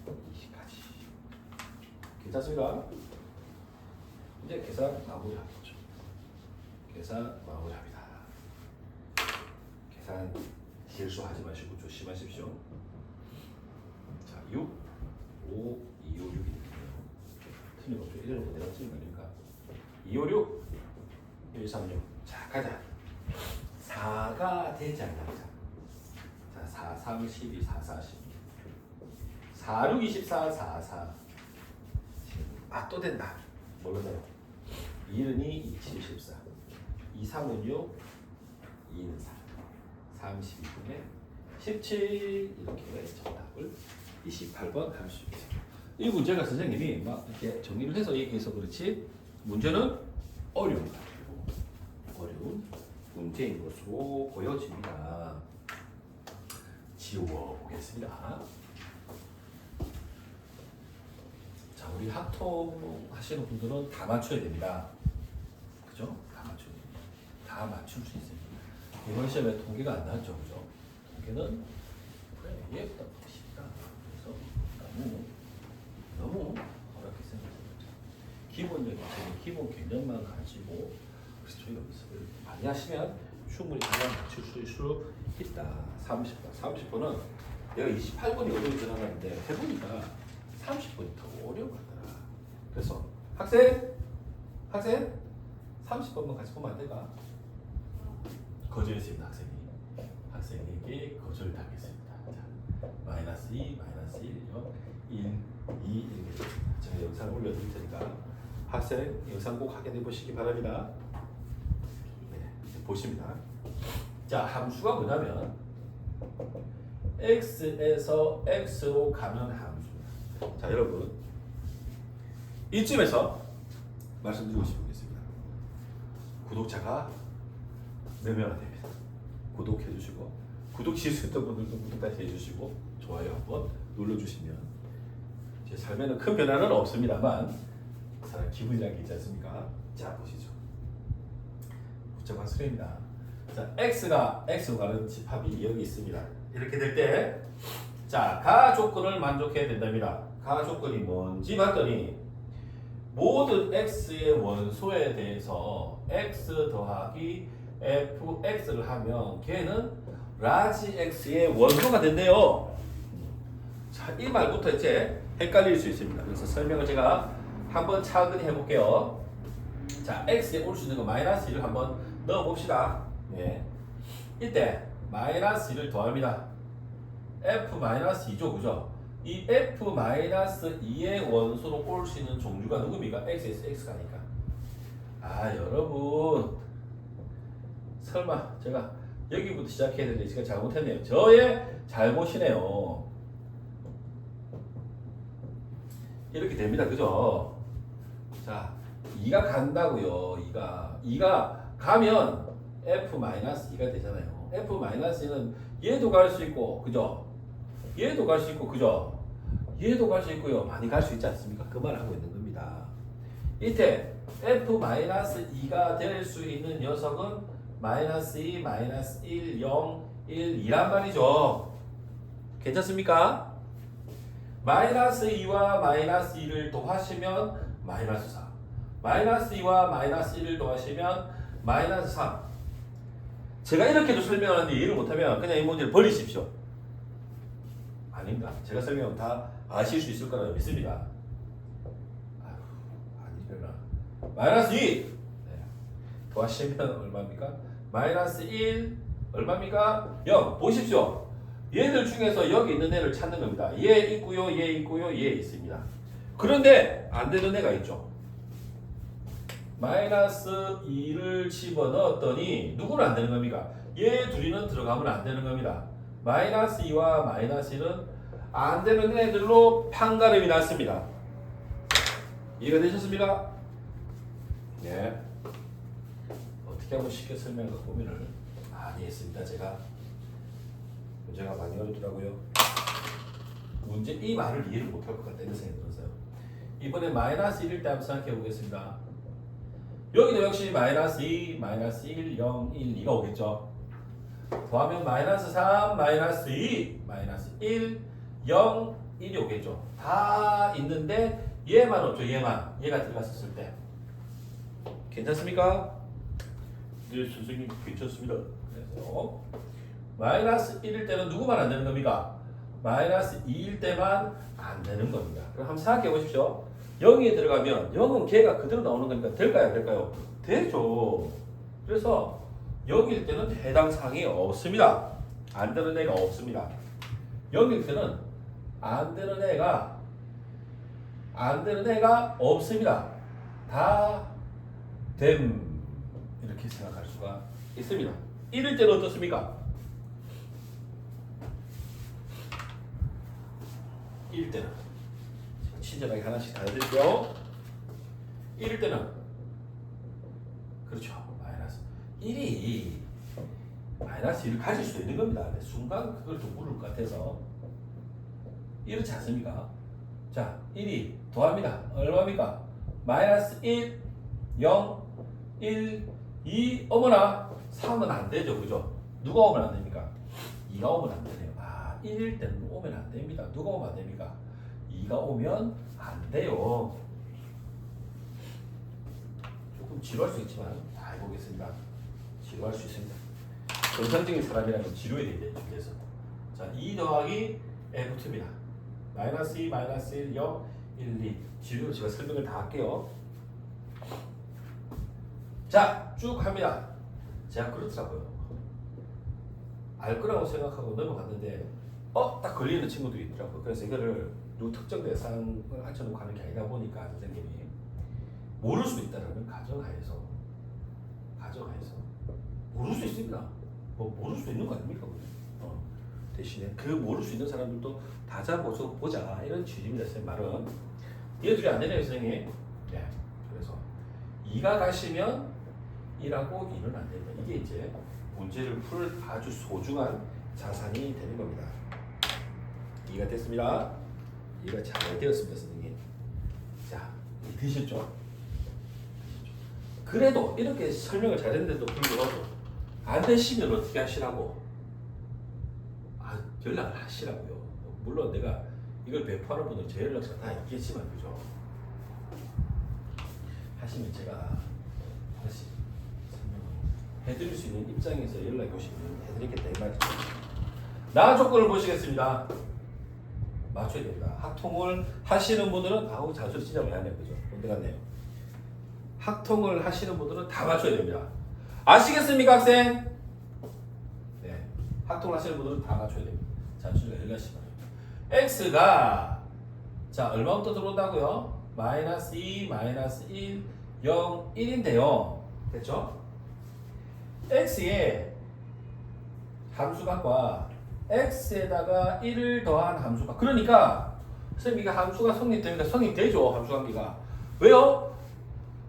120까지. 괜찮습니까? 이제 계산 마무리하는 거죠. 계산 마무리합니다. 계산 실수하지 마시고 조심하십시오. 자, 6, 5, 2, 5, 6이니까요. 틀림없죠. 이래놓고 내가 틀린 거 아닙니까? 2, 5, 6, 1, 3, 6. 자, 가자. 4가 되지 않나 보자. 자, 4, 3, 12, 4, 4, 12. 4, 6, 24, 4, 4. 아, 또 된다. 모르네요. 1은 2, 2, 7, 14. 2, 3은 6, 2는 4. 32분에 17 이렇게 정답을 28번 할 수 있습니다. 이 문제가 선생님이 막 이렇게 정리를 해서 얘기해서 그렇지 문제는 어려운 문제인 것으로 보여집니다. 지워보겠습니다. 자, 우리 학통 하시는 분들은 다 맞춰야 됩니다. 그죠? 다 맞춰야 됩니다. 다 맞출 수 있습니다. 이번 시험에 통계가 안 나왔죠, 그죠? 통계는 그래, 얘보다 더 쉽다. 그래서 너무 어렵게 생각합니다. 기본적인 기본 개념만 가지고 그래서 저희가 연습을 많이 하시면 충분히 다 맞출 수 있다. 30%는 내가 28번이 어려운 줄 알았는데 해보니까 30번이 더 어려웠더라. 그래서 학생 30번만 같이 보면 안 될까? 거절했습니다. 학생에게 거절당했습니다. 자, 마이너스 2, 마이너스 1, 1, 2 이렇게 됐습니다. 제가 영상 올려드릴 테니까 학생 영상 꼭 확인해 보시기 바랍니다. 네, 보십니다. 자, 함수가 뭐냐면 x에서 x로 가는 함수입니다. 자, 여러분 이쯤에서 말씀드리고 싶겠습니다. 구독자가 몇 명이 됩니다. 구독해 주시고 구독 실수했던 분들도 구독 다시 해주시고 좋아요 한번 눌러주시면 제 삶에는 큰 변화는 없습니다만 사람 기분이라는 게 있지 않습니까? 자, 보시죠. 복잡한 수레입니다. 자, x가 x로 가는 집합이 여기 있습니다. 이렇게 될 때 자, 가 조건을 만족해야 된답니다. 가 조건이 뭔지 봤더니 모든 x의 원소에 대해서 x 더하기 fx를 하면 걔는 라지 x의 원소가 된대요. 자, 이 말부터 이제 헷갈릴 수 있습니다. 그래서 설명을 제가 한번 차근히 해볼게요. 자, x에 올 수 있는 거 마이너스 1을 한번 넣어봅시다. 네. 이때 마이너스 1을 더합니다. f-2죠, 그죠? 이 f-2의 원소로 올 수 있는 종류가 누굽니까? x에서 x가니까. 아, 여러분 설마 제가 여기부터 시작해야 되는데 제가 잘못했네요. 저의 잘못이네요. 이렇게 됩니다, 그죠? 자, 2가 간다고요. 2가 가면 f-2가 되잖아요. f-2는 얘도 갈 수 있고, 그죠? 얘도 갈 수 있고, 그죠? 얘도 갈 수 있고요. 많이 갈 수 있지 않습니까? 그 말 하고 있는 겁니다. 이때 f-2가 될 수 있는 녀석은 마이너스 2, 마이너스 1, 0, 1, 2란 말이죠. 괜찮습니까? 마이너스 2와 마이너스 2를 더하시면 마이너스 4. 마이너스 2와 마이너스 1을 더하시면 마이너스 3. 제가 이렇게도 설명하는데 이해를 못하면 그냥 이 문제를 버리십시오. 아닌가? 제가 설명하면 다 아실 수 있을 거라고 믿습니다. 아니려나. 마이너스 2! 네. 더하시면 얼마입니까? 마이너스 1 얼마입니까? 0. 보십시오. 얘들 중에서 여기 있는 애를 찾는 겁니다. 얘 있고요, 얘 있고요, 얘 있습니다. 그런데 안 되는 애가 있죠. 마이너스 2를 집어넣었더니 누구는 안 되는 겁니까? 얘 둘이는 들어가면 안 되는 겁니다. 마이너스 2와 마이너스 1은 안 되는 애들로 판가름이 났습니다. 이해가 되셨습니까? 네. 어떻게 하면 쉽게 설명하고 고민을 많이 했습니다. 제가 문제가 많이 어렵더라고요. 문제 이 말을 이해를 못할 것 같다는 생각이 들었어요. 이번에 마이너스 1일 때 한번 생각해 보겠습니다. 여기도 역시 마이너스 2, 마이너스 1, 0, 1, 2가 오겠죠. 더하면 마이너스 3, 마이너스 2, 마이너스 1, 0, 1이 오겠죠. 다 있는데 얘만 없죠. 얘가 들어갔었을 때. 괜찮습니까? 네, 선생님 괜찮습니다. 그래서 마이너스 1일 때는 누구만 안 되는 겁니까? 마이너스 2일 때만 안 되는 겁니다. 그럼 한번 생각해 보십시오. 0이 들어가면 0은 걔가 그대로 나오는 거니까 될까요? 안 될까요? 되죠. 그래서 0일 때는 해당 사항이 없습니다. 안 되는 애가 없습니다. 0일 때는 안 되는 애가 없습니다. 다 됨. 이렇게 생각할 수가 있습니다. 1일 때는 어떻습니까? 1일 때는 친절하게 하나씩 다 해드릴게요. 1일 때는 그렇죠. 마이너스 1이 마이너스 1을 가질 수도 있는 겁니다. 근데 순간 그걸 좀 모를 것 같아서 이렇지 않습니까? 자, 1이 더합니다. 얼마입니까? 마이너스 1, 0, 1, 2, 어머나 3은 안 되죠. 그죠? 누가 오면 안 됩니까? 2가 오면 안 되네요. 1일 때는 오면 안 됩니다. 누가 오면 안 됩니까? 2가 오면 안 돼요. 조금 지루할 수 있지만 다 해보겠습니다. 지루할 수 있습니다. 정상적인 사람이라면 지루해야 되죠. 그래서 자, 자, 2 더하기 F2입니다. 마이너스 2, 마이너스 1, 0, 1, 2. 지우로 제가 설명을 다 할게요. 자, 쭉 합니다. 제가 그렇더라고요. 알 거라고 생각하고 넘어갔는데, 딱 걸리는 친구들이 있더라고요. 그래서 이거를 누구 특정 대상을 앉혀놓고 하는 게 아니다 보니까 선생님이 모를 수 있다는 가정하에서 모를 수 있습니다. 뭐 모를 수 있는 거 아닙니까? 대신에 그 모를 수 있는 사람들도 다 잡아서 보자 이런 취지입니다. 선생님 말은 얘들이 안 되네요, 선생님. 네. 그래서 2가 가시면 1하고 2는 안 됩니다. 이게 이제 문제를 풀 아주 소중한 자산이 되는 겁니다. 2가 됐습니다. 2가 잘 되었습니다, 선생님. 자, 되셨죠? 그래도 이렇게 설명을 잘했는데도 불구하고 안 되시면 어떻게 하시라고? 연락을 하시라고요. 물론 내가 이걸 배포하는 분은 제 연락처 다 있겠지만 그죠? 하시면 제가 다시 해드릴 수 있는 입장에서 연락이 오시면 해드리겠다 이 말이죠. 나 조건을 보시겠습니다. 맞춰야 됩니다. 학통을 하시는 분들은 자주 진짜 많이 하네요. 그죠? 어디 갔네요. 학통을 하시는 분들은 다 맞춰야 됩니다. 아시겠습니까, 학생? 네. 학통을 하시는 분들은 다 맞춰야 됩니다. 자, 주제가 열리시기 바랍니다. x가 자, 얼마부터 들어온다고요? 마이너스 2, 마이너스 1, 0, 1인데요. 됐죠? x에 함수값과 x에다가 1을 더한 함수값. 그러니까 선생님 이게 함수가 성립됩니다. 성립되죠, 함수관계가. 왜요?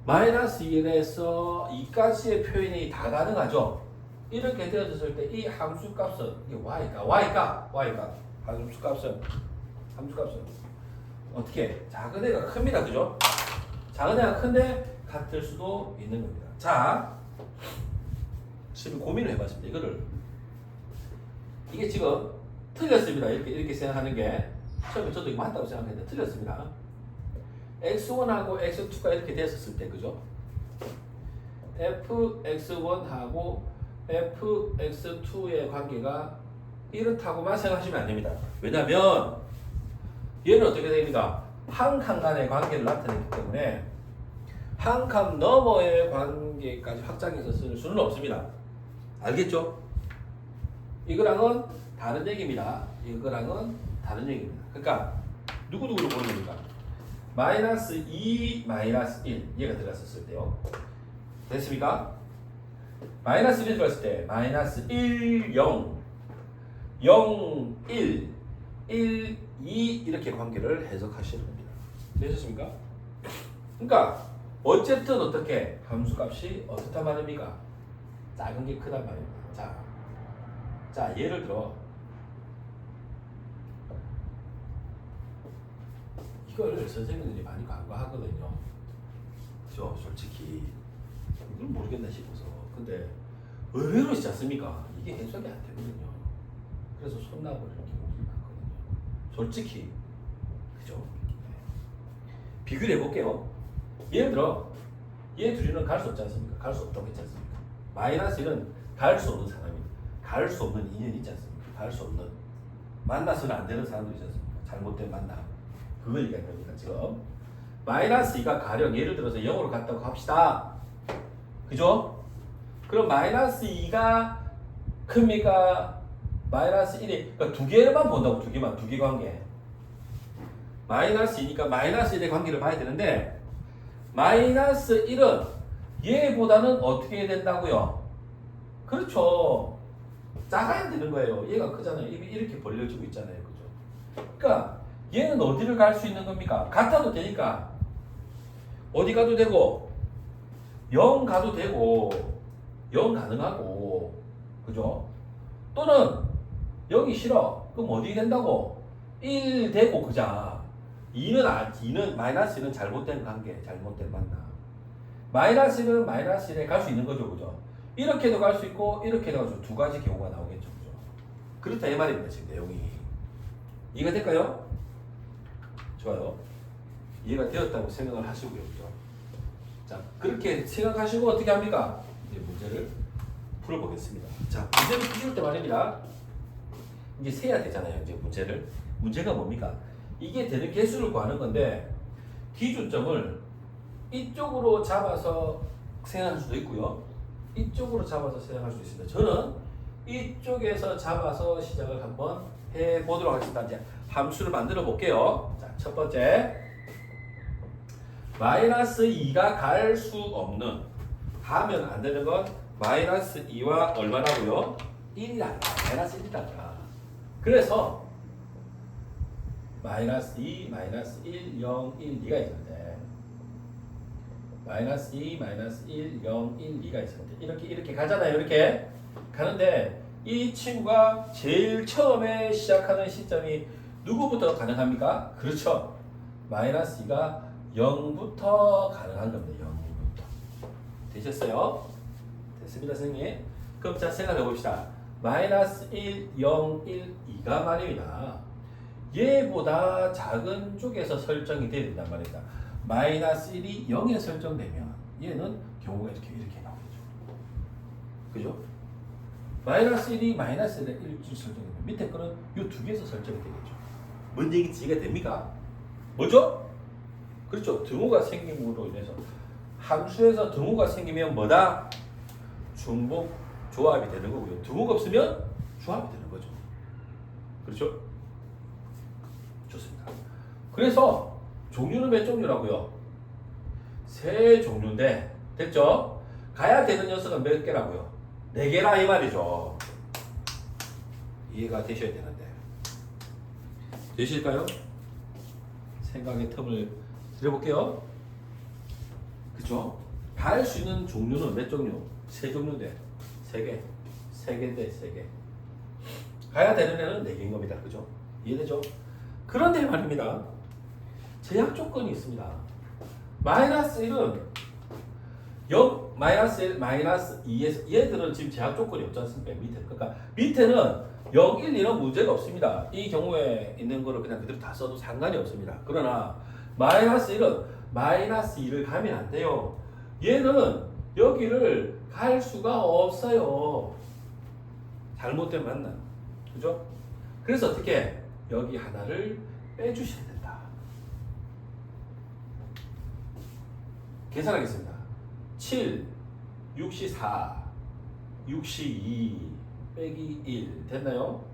마이너스 1에서 2까지의 표현이 다 가능하죠. 이렇게 되어졌을 때 이 함수값은 이게 y값 함수값은 어떻게 작은 애가 큽니다, 그죠? 작은 애가 큰데 같을 수도 있는 겁니다. 자, 지금 고민을 해봤습니다. 이게 지금 틀렸습니다. 이렇게 생각하는 게 처음에 저도 이거 맞다고 생각했는데 틀렸습니다. x1하고 x2가 이렇게 됐었을 때, 그죠? fx1하고 fx2의 관계가 이렇다고만 생각하시면 안 됩니다. 왜냐면 얘는 어떻게 됩니까? 한 칸 간의 관계를 나타내기 때문에 한 칸 너머의 관계까지 확장해서 쓸 수는 없습니다. 알겠죠? 이거랑은 다른 얘기입니다. 그러니까 누구누구를 보는 겁니까? 마이너스 2, 마이너스 1 얘가 들어갔었을 때요. 됐습니까? 마이너스 1이 들어갔을 때 마이너스 1, 0, 0, 1, 1, 2 이렇게 관계를 해석하시는 겁니다. 되셨습니까? 그러니까 어쨌든 어떻게 함수값이 어떻단 말입니까? 작은 게 크단 말입니다. 자, 예를 들어 이걸 선생님들이 많이 간과하거든요. 그죠? 솔직히 이걸 모르겠나 싶어서. 근데 의외로 있지 않습니까? 이게 해석이 안 되거든요. 그래서 손나버리는 경우들이 많거든요. 솔직히 그죠? 비교를 해볼게요. 예를 들어 얘 둘이는 갈 수 없지 않습니까? 갈 수 없다고 했지 않습니까? 마이너스는 갈 수 없는 사람입니다. 갈 수 없는 인연이 있지 않습니까? 갈 수 없는 만나서는 안 되는 사람도 있지 않습니까? 잘못된 만남. 그걸 얘기하는 겁니다. 지금 마이너스 2가 가령 예를 들어서 0으로 갔다고 합시다. 그죠? 그럼 마이너스 2가 큽니까? 마이너스 1이 그러니까 두 개만 본다고 두 개 관계. 마이너스 2니까 마이너스 1의 관계를 봐야 되는데 마이너스 1은 얘보다는 어떻게 해야 된다고요? 그렇죠. 작아야 되는 거예요. 얘가 크잖아요. 입이 이렇게 벌려지고 있잖아요. 그죠? 그러니까 얘는 어디를 갈 수 있는 겁니까? 같아도 되니까 어디 가도 되고 0 가도 되고 0 가능하고 그죠? 또는 0이 싫어. 그럼 어디 된다고? 1 되고 그자. 2는 마이너스 1은 잘못된 관계, 잘못된 만남. 마이너스 1은 마이너스 1에 갈 수 있는 거죠, 그죠? 이렇게도 갈 수 있고 이렇게도 갈 수 있고 두 가지 경우가 나오겠죠, 그죠? 그렇다 이 말입니다, 지금 내용이. 이해가 될까요? 좋아요. 이해가 되었다고 생각을 하시고요, 그죠? 자, 그렇게 생각하시고 어떻게 합니까? 이제 문제를 풀어보겠습니다. 자, 문제를 푸실 때 말입니다. 이제 세야 되잖아요. 이제 문제를. 문제가 뭡니까? 이게 되는 개수를 구하는 건데 기준점을 이쪽으로 잡아서 생각할 수도 있고요. 이쪽으로 잡아서 생각할 수도 있습니다. 저는 이쪽에서 잡아서 시작을 한번 해보도록 하겠습니다. 이제 함수를 만들어 볼게요. 자, 첫 번째. 마이너스 2가 갈 수 없는, 가면 안 되는 건 마이너스 2와 얼마라고요? 1이란다. 마이너스 1이란다. 그래서 마이너스 2, 마이너스 1, 0, 1, 2가 있는데 마이너스 2, 마이너스 1, 0, 1, 2가 있는데 이렇게 가잖아요. 이렇게 가는데 이 친구가 제일 처음에 시작하는 시점이 누구부터 가능합니까? 그렇죠. 마이너스 2가 0부터 가능한 겁니다. 0부터. 되셨어요? 됐습니다, 선생님. 그럼 자, 생각해 봅시다. 마이너스 1, 0, 1, 2가 말입니다. 얘보다 작은 쪽에서 설정이 돼야 된단 말입니다. 마이너스 1이 0에 설정되면 얘는 경우가 이렇게 나오겠죠. 그죠? 마이너스 1이 마이너스 1에 설정되면 밑에 거는 이 두 개에서 설정이 되겠죠. 뭔 얘기인지 이해가 됩니까? 뭐죠? 그렇죠. 등호가 생김으로 인해서 함수에서 등호가 생기면 뭐다? 중복 조합이 되는 거고요. 등호가 없으면 조합이 되는 거죠. 그렇죠? 좋습니다. 그래서 종류는 몇 종류라고요? 세 종류인데 됐죠? 가야 되는 녀석은 몇 개라고요? 4개라 이 말이죠. 이해가 되셔야 되는데 되실까요? 생각의 틈을 드려볼게요. 그쵸? 갈 수 있는 종류는 몇 종류? 3종류인데 3개. 3개인데 3개. 가야 되는 애는 4개인 겁니다. 그죠? 이해되죠? 그런데 말입니다. 제약 조건이 있습니다. 마이너스 1은 0, 마이너스 1, 마이너스 2에서 얘들은 지금 제약 조건이 없지 않습니까? 밑에. 그러니까 밑에는 0, 1, 2는 문제가 없습니다. 이 경우에 있는 거를 그냥 그대로 다 써도 상관이 없습니다. 그러나 마이너스 1은 마이너스 2를 가면 안 돼요. 얘는 여기를 갈 수가 없어요. 잘못된 만남. 그죠? 그래서 어떻게 여기 하나를 빼주셔야 된다. 계산하겠습니다. 7, 6시 4, 6시 2, 빼기 1 됐나요?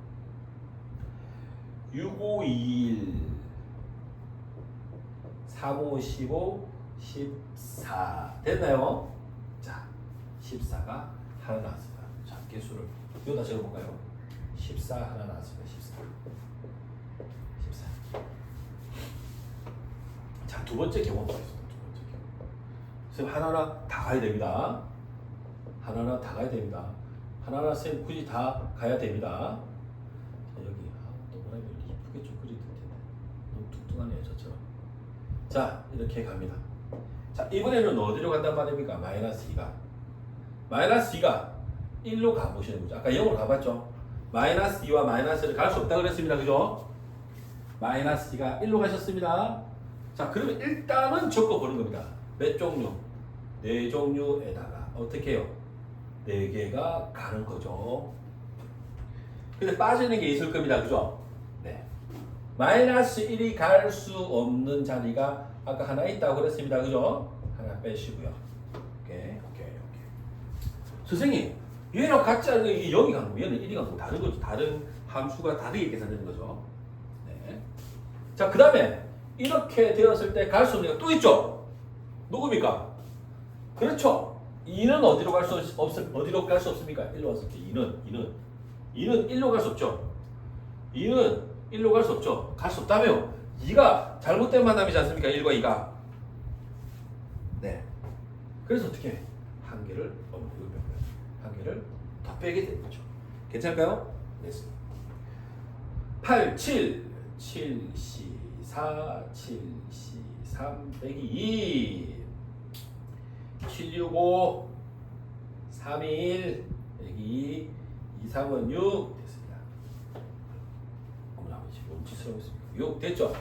6, 5, 2, 1, 3, 5, 15, 14 됐나요? 자, 14가 하나 나왔습니다. 자, 개수를 여기다 적어볼까요? 14 하나 나왔습니다. 14. 자, 두 번째 경우 보겠습니다. 두 번째 경우. 선생님 하나하나 다 가야 됩니다. 하나하나 다 가야 됩니다. 하나하나 선생님 굳이 다 가야 됩니다. 자, 여기 또 뭐라 이렇게 이쁘게 좀 그릴 텐데 너무 뚱뚱하네요, 저처럼. 자, 이렇게 갑니다. 자, 이번에는 어디로 간단 말입니까? 마이너스 2가. 마이너스 2가 1로 가보시는 거죠. 아까 0으로 가봤죠? 마이너스 2와 마이너스를 갈 수 없다 그랬습니다. 그죠? 마이너스 2가 1로 가셨습니다. 자, 그러면 일단은 적어보는 겁니다. 몇 종류? 4종류에다가 어떻게 해요? 4개가 가는 거죠. 근데 빠지는 게 있을 겁니다. 그죠? 네. 마이너스 1이 갈 수 없는 자리가 아까 하나 있다고 그랬습니다. 그죠? 하나 빼시고요. 오케이. 선생님, 얘랑 같지 않은 게 0이 가는 거, 얘는 1이 가는 거 다른 거죠. 다른 함수가 다르게 계산되는 거죠. 네. 자, 그 다음에 이렇게 되었을 때 갈 수 없는 게 또 있죠? 누굽니까? 그렇죠. 2는 어디로 갈 수 없습니까? 1로 왔을 때 2는 1로 갈 수 없죠. 2는 1로 갈 수 없죠. 갈 수 없다며요. 2가 잘못된 만남이지 않습니까? 1과 2가. 네. 그래서 어떻게 해? 한 개를 더 빼게 되는 거죠. 괜찮을까요? 네. 8, 7, 7C, 4, 7C, 3 빼기 2, 7, 6, 5, 3, 1 빼기 2, 3은 6 됐습니다. 어머나, 지금 엄지스러워 있습니다. 6 됐죠?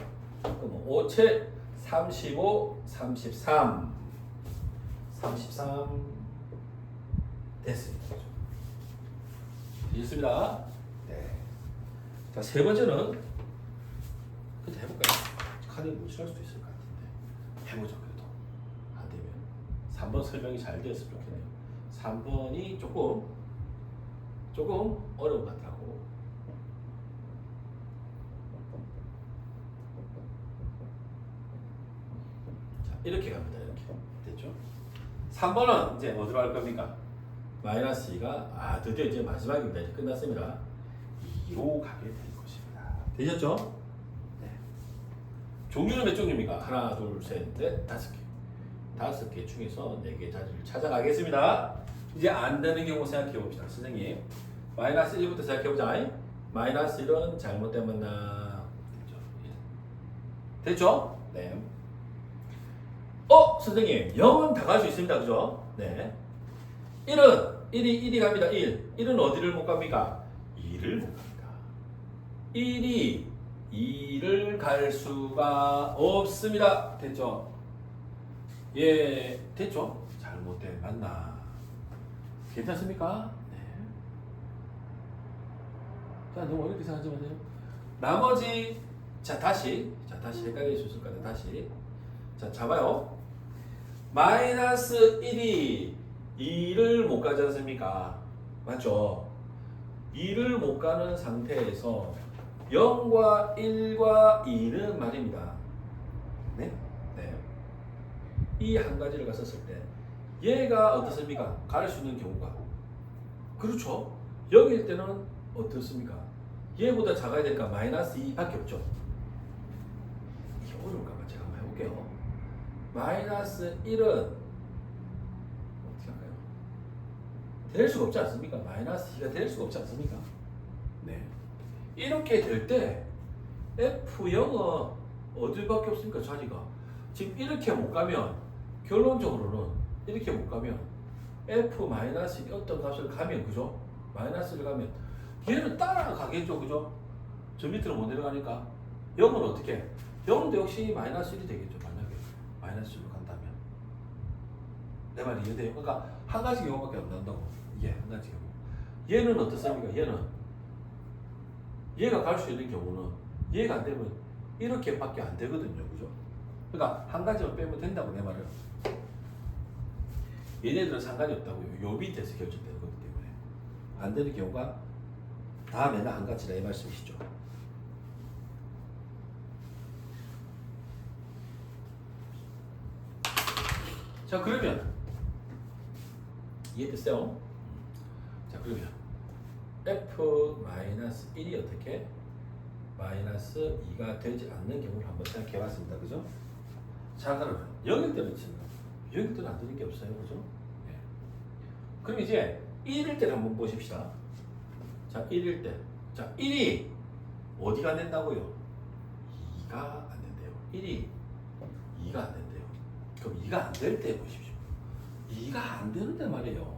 그럼 5, 7, 35, 33 됐습니다. 되셨습니다. 네. 자, 세 번째는 그때 해볼까요? 카드 못 칠할 수도 있을 것 같은데 해보자. 그래도 안 되면 3번 설명이 잘 되었으면 좋겠네요. 3번이 조금 어려운 것 같다고. 자, 이렇게 갑니다. 이렇게 됐죠? 3번은 이제 어디로 할 겁니까? 마이너스 2가 드디어 이제 마지막입니다. 이제 끝났습니다. 2로 가게 될 것입니다. 되셨죠? 네. 종류는 몇 종류입니까? 하나, 둘, 셋, 넷, 다섯 개. 5개 중에서 4개 자리를 찾아가겠습니다. 이제 안 되는 경우 생각해 봅시다. 선생님, 마이너스 1부터 생각해 보자. 마이너스 1은 잘못된 만나. 됐죠? 네. 선생님, 0은 다 갈 수 있습니다. 그죠? 네. 1이 갑니다. 1은 어디를 못 갑니까? 2를 못 갑니다. 1이 2를 갈 수가 없습니다. 됐죠? 예, 됐죠? 잘못된 만나. 괜찮습니까? 네. 자, 너무 어렵게 생각하지 마세요. 나머지, 다시 헷갈릴 수 있을 것 같아요. 다시. 자, 잡아요. 마이너스 1이 2를 못 가지 않습니까? 맞죠? 2를 못 가는 상태에서 0과 1과 2는 말입니다. 네? 네. 이 한 가지를 갔었을 때 얘가 어떻습니까? 갈 수 있는 경우가 그렇죠. 0일 때는 어떻습니까? 얘보다 작아야 되니까 마이너스 2밖에 없죠. 이게 어려울까봐 제가 한번 해볼게요. 마이너스 1은 어떻게 할까요? 될 수가 없지 않습니까? 마이너스 2가 될 수가 없지 않습니까? 네. 이렇게 될 때 F0은 어디밖에 없습니까? 자리가 지금 이렇게 못 가면 결론적으로는 이렇게 못 가면 F 마이너스 어떤 값을 가면 그죠? 마이너스를 가면 얘는 따라가겠죠. 그죠? 저 밑으로 못 내려가니까 0은 어떻게? 0도 역시 마이너스 1이 되겠죠. 만약에 마이너스 1로 간다면 내 말이 이해돼요? 그러니까 한 가지 경우밖에 안 난다고. 이게 한 가지 경우. 얘는 어떻습니까? 얘가 갈 수 있는 경우는 얘가 안 되면 이렇게밖에 안 되거든요. 그죠? 그러니까 한 가지만 빼면 된다고 내 말은. 얘네들은 상관이 없다고요. 요 밑에서 결정되는 거기 때문에 안 되는 경우가 다 맨날 한 가지라 이 말씀이시죠. 자, 그러면 이해됐어요? 자, 그러면 F-1이 어떻게 마이너스 2가 되지 않는 경우를 한번 생각해 봤습니다. 그죠? 자, 그러면 0일 때는 있습니다. 0일 때는 안 되는 게 없어요. 그죠? 네. 그럼 이제 1일 때를 한번 보십시다. 자, 1일 때. 자, 1이 어디가 안 된다고요? 2가 안 된대요. 1이 2가 안 된대요. 그럼 2가 안 될 때 보십시오. 2가 안 되는데 말이에요.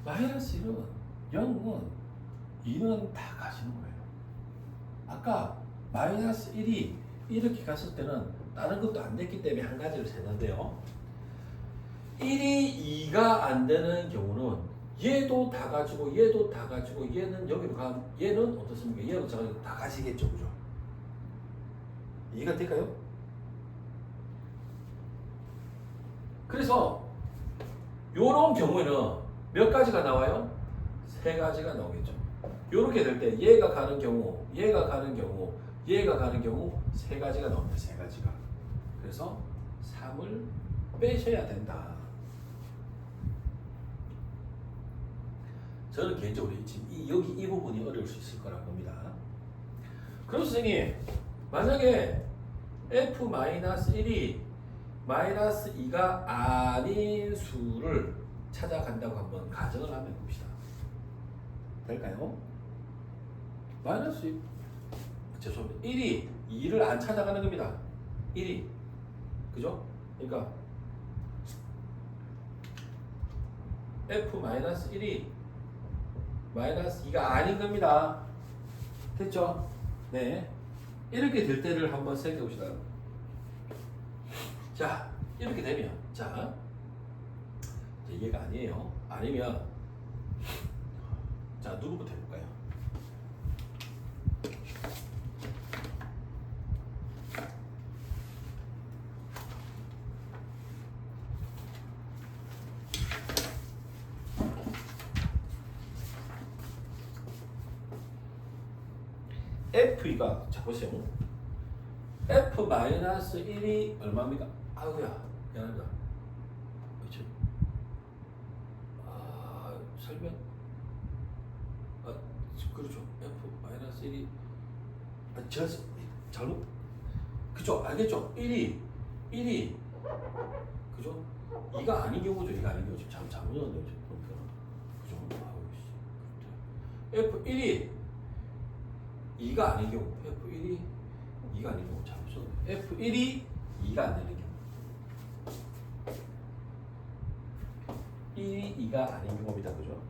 마이너스 1은 0은 2는 다 가시는 거예요. 아까 마이너스 1이 이렇게 갔을 때는 다른 것도 안 됐기 때문에 한 가지를 세는데요. 1이 2가 안 되는 경우는 얘도 다 가지고 얘도 다 가지고 얘는 여기로 가 얘는 어떻습니까? 얘도 다 가시겠죠. 그죠? 이해가 될까요? 그래서 요런 경우에는 몇 가지가 나와요? 3가지가 나오겠죠. 요렇게 될 때 얘가 가는 경우, 얘가 가는 경우, 얘가 가는 경우 3가지가 나옵니다. 3가지가. 그래서 3을 빼셔야 된다. 저는 개인적으로 지금 여기 이 부분이 어려울 수 있을 거라고 봅니다. 그럼 선생님, 만약에 F-1이 마이너스 2가 아닌 수를 찾아간다고 한번 가정을 한번 해봅시다. 될까요? 마이너스 2, 죄송합니다. 1이 2를 안 찾아가는 겁니다. 1이. 그죠? 그러니까 F-1이 마이너스 2가 아닌 겁니다. 됐죠? 네. 이렇게 될 때를 한번 생각해 봅시다. 자, 이렇게 되면, 자, 얘가 아니에요. 아니면, 자, 누구부터 해볼까요? F2가 자 보세요. F-1이 얼마입니까? 아이고야 미안합니다. 그렇죠? 설명 그렇죠. F-1이 제가 잘못 그죠? 알겠죠? 1이 그죠? 2가 아닌 경우죠. 2가 아닌 경우죠. 잘못 넣었네요. 그죠? F1이 2가 아닌 경우 F1이 2가 아닌 경우 잘못 썼네요. F1이 2가 안 되는 경우 1이 2가 아닌 경우입니다. 그죠?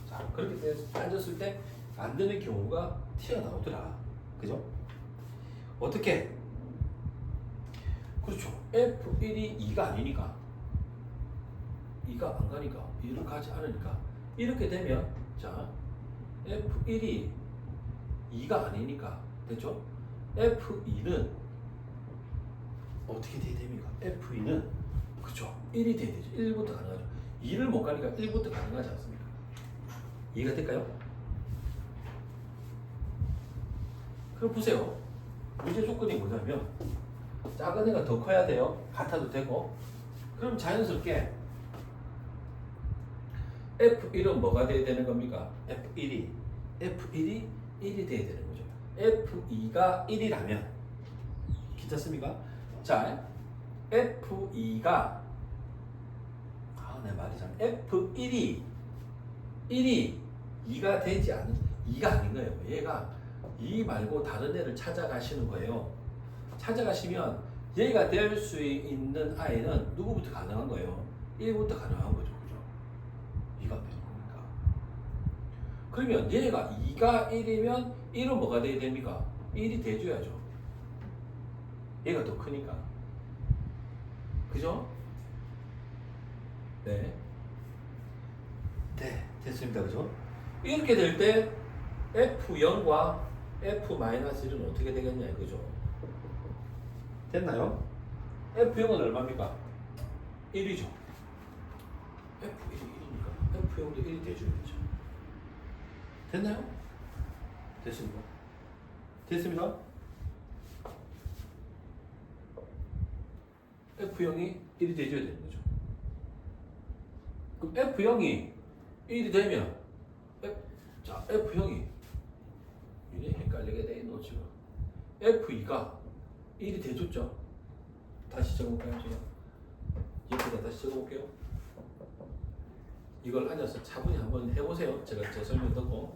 자 그렇게 따졌을 때 안 되는 경우가 튀어나오더라. 그죠? 어떻게? 그렇죠. F1이 2가 아니니까 2가 안 가니까 2를 가지 않으니까 이렇게 되면 자 F1이 2가 아니니까 됐죠? F2는 어떻게 돼야 됩니까? F2는 그쵸 1이 돼야 되죠. 1부터 가능하죠. 2를 못 가니까 1부터 가능하지 않습니까? 이해가 될까요? 그럼 보세요. 문제 조건이 뭐냐면 작은 애가 더 커야 돼요. 같아도 되고. 그럼 자연스럽게 F1은 뭐가 돼야 되는 겁니까? F1이 1이 돼야 되는 거죠. F2가 1이라면 괜찮습니까? 자, F2가 내 말이 잘 F1이 2가 되지 않은 2가 아닌 거예요. 얘가 2 말고 다른 애를 찾아가시는 거예요. 찾아가시면 얘가 될 수 있는 아이는 누구부터 가능한 거예요? 1부터 가능한 거죠. 그죠? 2가 되는 거니까. 그러면 얘가 2가 1이면 1은 뭐가 돼야 됩니까? 1이 돼줘야죠. 얘가 더 크니까. 그죠? 네. 네, 됐습니다. 그죠? 이렇게 될 때 F0과 F-1은 어떻게 되겠냐 이거죠. 됐나요? F0은 얼마입니까? 1이죠. F1이 1이니까 F0도 1이 돼줘야죠. 됐나요? 됐습니다. 됐습니다. F0이 1이 돼줘야 되는 거죠. 그럼 F0이 1이 되면 자 F0이 이게 헷갈리게 돼 있노 지금. F2가 1이 돼줬죠. 다시 적어볼까요? 제가 옆에다 다시 적어볼게요. 이걸 앉아서 차분히 한번 해보세요. 제가 제 설명 듣고.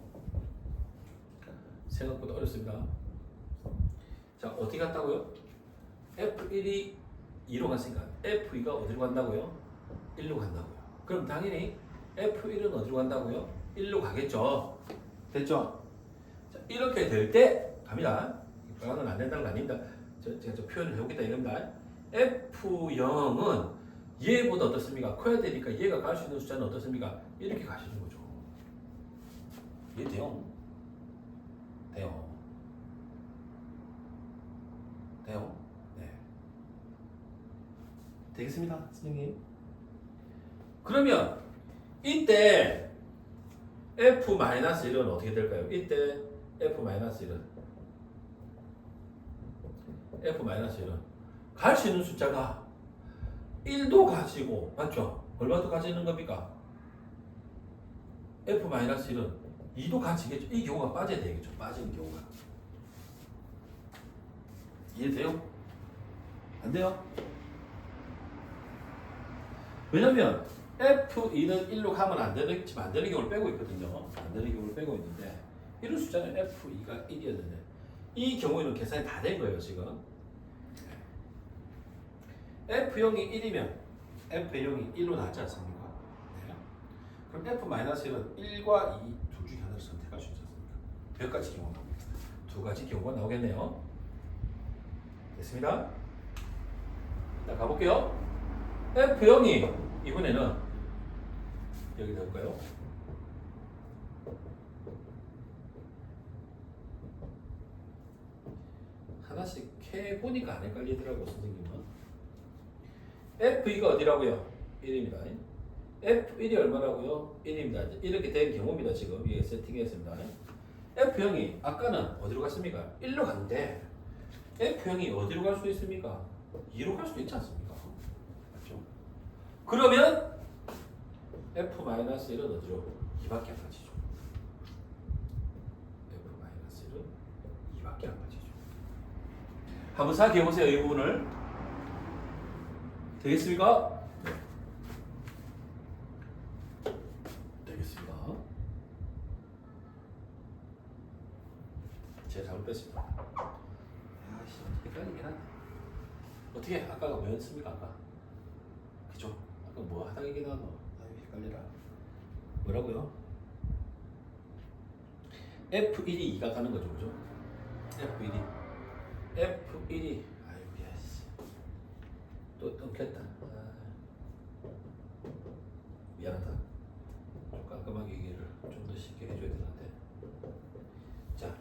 생각보다 어렵습니다. 자 어떻게 갔다고요? F1이 2로 갔으니까 F2가 어디로 간다고요? 1로 간다고요. 그럼 당연히 F1은 어디로 간다고요? 1로 가겠죠. 됐죠? 자, 이렇게 될 때 갑니다. 불안은 안 된다는 거 아닙니다. 제가 표현을 해보겠다 이겁니다. F0은 얘보다 어떻습니까? 커야 되니까 얘가 갈 수 있는 숫자는 어떻습니까? 이렇게 가시는 거죠. 이해 돼요? 돼요. 돼요? 네. 되겠습니다, 선생님. 그러면 이때 F-1은 어떻게 될까요? 이때 F-1은 갈 수 있는 숫자가 1도 가지고 맞죠? 얼마도 가지는 겁니까? F-1은 2도 가지겠죠? 이 경우가 빠져야 되겠죠? 빠지는 경우가. 이해돼요? 안 돼요? 왜냐면 F2는 1로 가면 안 되는 경우를 빼고 있거든요. 안 되는 경우를 빼고 있는데 이런 숫자는 F2가 1이었는데 이 경우에는 계산이 다 된 거예요 지금. F0이 1이면 F0이 1로 나왔지 않습니까? 네. 그럼 F-1은 1과 2 둘 중에 하나를 선택할 수 있지 않습니까? 몇 가지 경우가 나옵니다. 두 가지 경우가 나오겠네요. 됐습니다. 자 가볼게요. F0이 이번에는 여기다 볼까요? 하나씩 해보니까 안 헷갈리더라고요 선생님은. F2가 어디라고요? 1입니다. F1이 얼마라고요? 1입니다. 이렇게 된 경우입니다. 지금 이게 세팅했습니다. F형이 아까는 어디로 갔습니까? 1로 갔는데 F형이 어디로 갈 수 있습니까? 2로 갈 수도 있지 않습니까? 맞죠? 그러면 F-1은 어디로? 2밖에 안 가지죠. F-1은 2밖에 안 가지죠. 한번 생각해 보세요. 이 부분을. 되겠습니까? 네. 되겠습니다. 제가 잘못 뺐습니다. 아씨, 헷갈리긴 하네. 어떻게 아까가 뭐였습니까? 아까 그죠? 아까 뭐 하다 얘기 나왔노? 아유 헷갈리라. 뭐라고요? F1이 2가 가는 거죠, 그죠? F1이 아이고 야씨 또 끊겼다. 미안하다. 좀 깔끔하게 얘기를 좀 더 쉽게 해줘야 되는데. 자,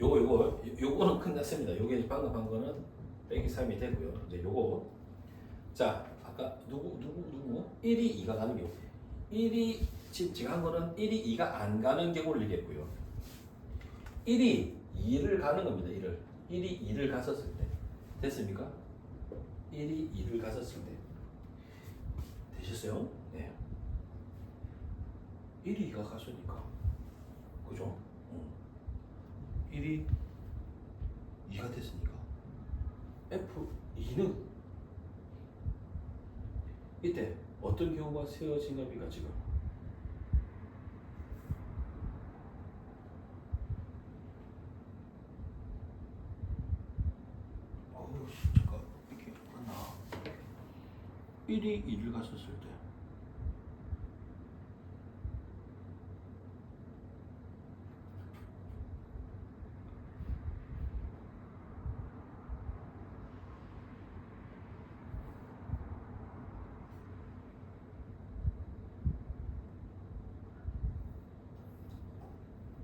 요거는 끝났습니다. 요게 방금 한 거는 빼기 3이 되고요. 이제 요거 자 아까 누구 1이 2가 가는 경우 1이 지금 제가 한 거는 1이 2가 안 가는 경우를 얘기했고요. 1이 2를 가는 겁니다. 1이 2를 갔었을 때 됐습니까? 1이 2를 갔었을 때 되셨어요? 네. 1이 2가 갔으니까 그죠? 1이 2가 됐으니까 F2는 이때 어떤 경우가 세워진 겁니까 지금? 어우 잠깐 이렇게 맞나? 1이 2를 갔었을 때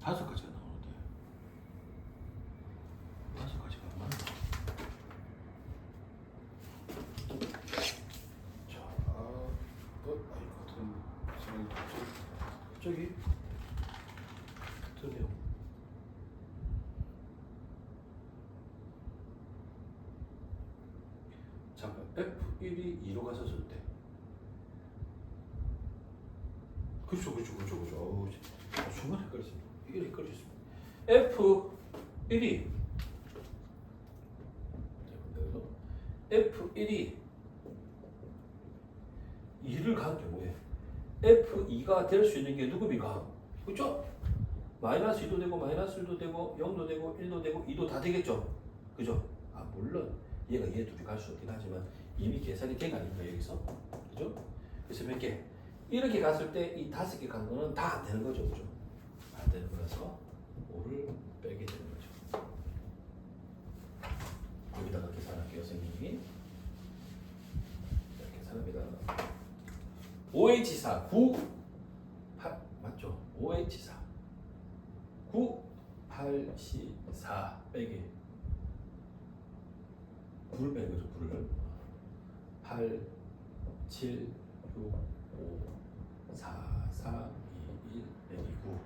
다섯 가지가 나오는데 다섯 가지가 안 맞나? 자, 아이 같은 저기 같은 내용. 잠깐 F1이 2로 갔었을 때. 그렇죠. 어우, 중간에 헷갈렸습니다. 이게 헷갈렸습니다. F1이 2를 간 경우에 F2가 될 수 있는 게 누굽니까? 그렇죠? 마이너스 2도 되고 마이너스 1도 되고 0도 되고 1도 되고 2도 다 되겠죠? 그죠? 아 물론 얘가 얘 둘이 갈 수 없긴 하지만 이미 계산이 된 거 아닙니까 여기서? 그죠? 그래서 몇 개? 이렇게 갔을 때 이 5개 간 거는 다 안 되는 거죠, 그죠? 안 되는 거라서 5를 빼게 되는 거죠. 여기다가 계산할게요, 선생님이. 계산합니다. OH4 9 8 맞죠? OH4 9 8 4 빼기 9를 빼는 거죠. 9를 8 7 6 5 4 3 2 1 빼기 9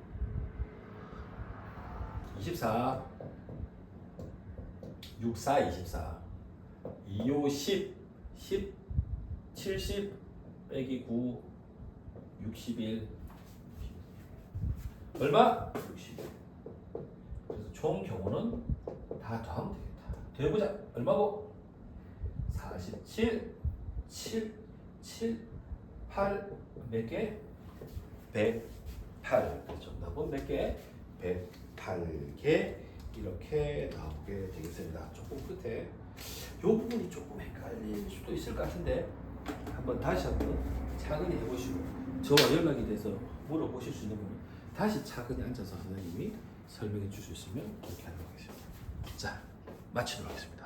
24 6 4 24 2 5 10 10 70 빼기 9 61 얼마? 61. 그래서 총 경우는 다 더하면 되겠다. 더해보자. 얼마고? 47 7 7 8 몇 개? 108. 정답은 몇 개? 108개. 이렇게 나오게 되겠습니다. 조금 끝에 이 부분이 조금 헷갈릴 수도 있을 것 같은데 한번 다시 한번 차근히 해보시고 저와 연락이 돼서 물어보실 수 있는 분은 다시 차근히 앉아서 선생님이 설명해 줄 수 있으면 그렇게 하도록 하겠습니다. 자, 마치도록 하겠습니다.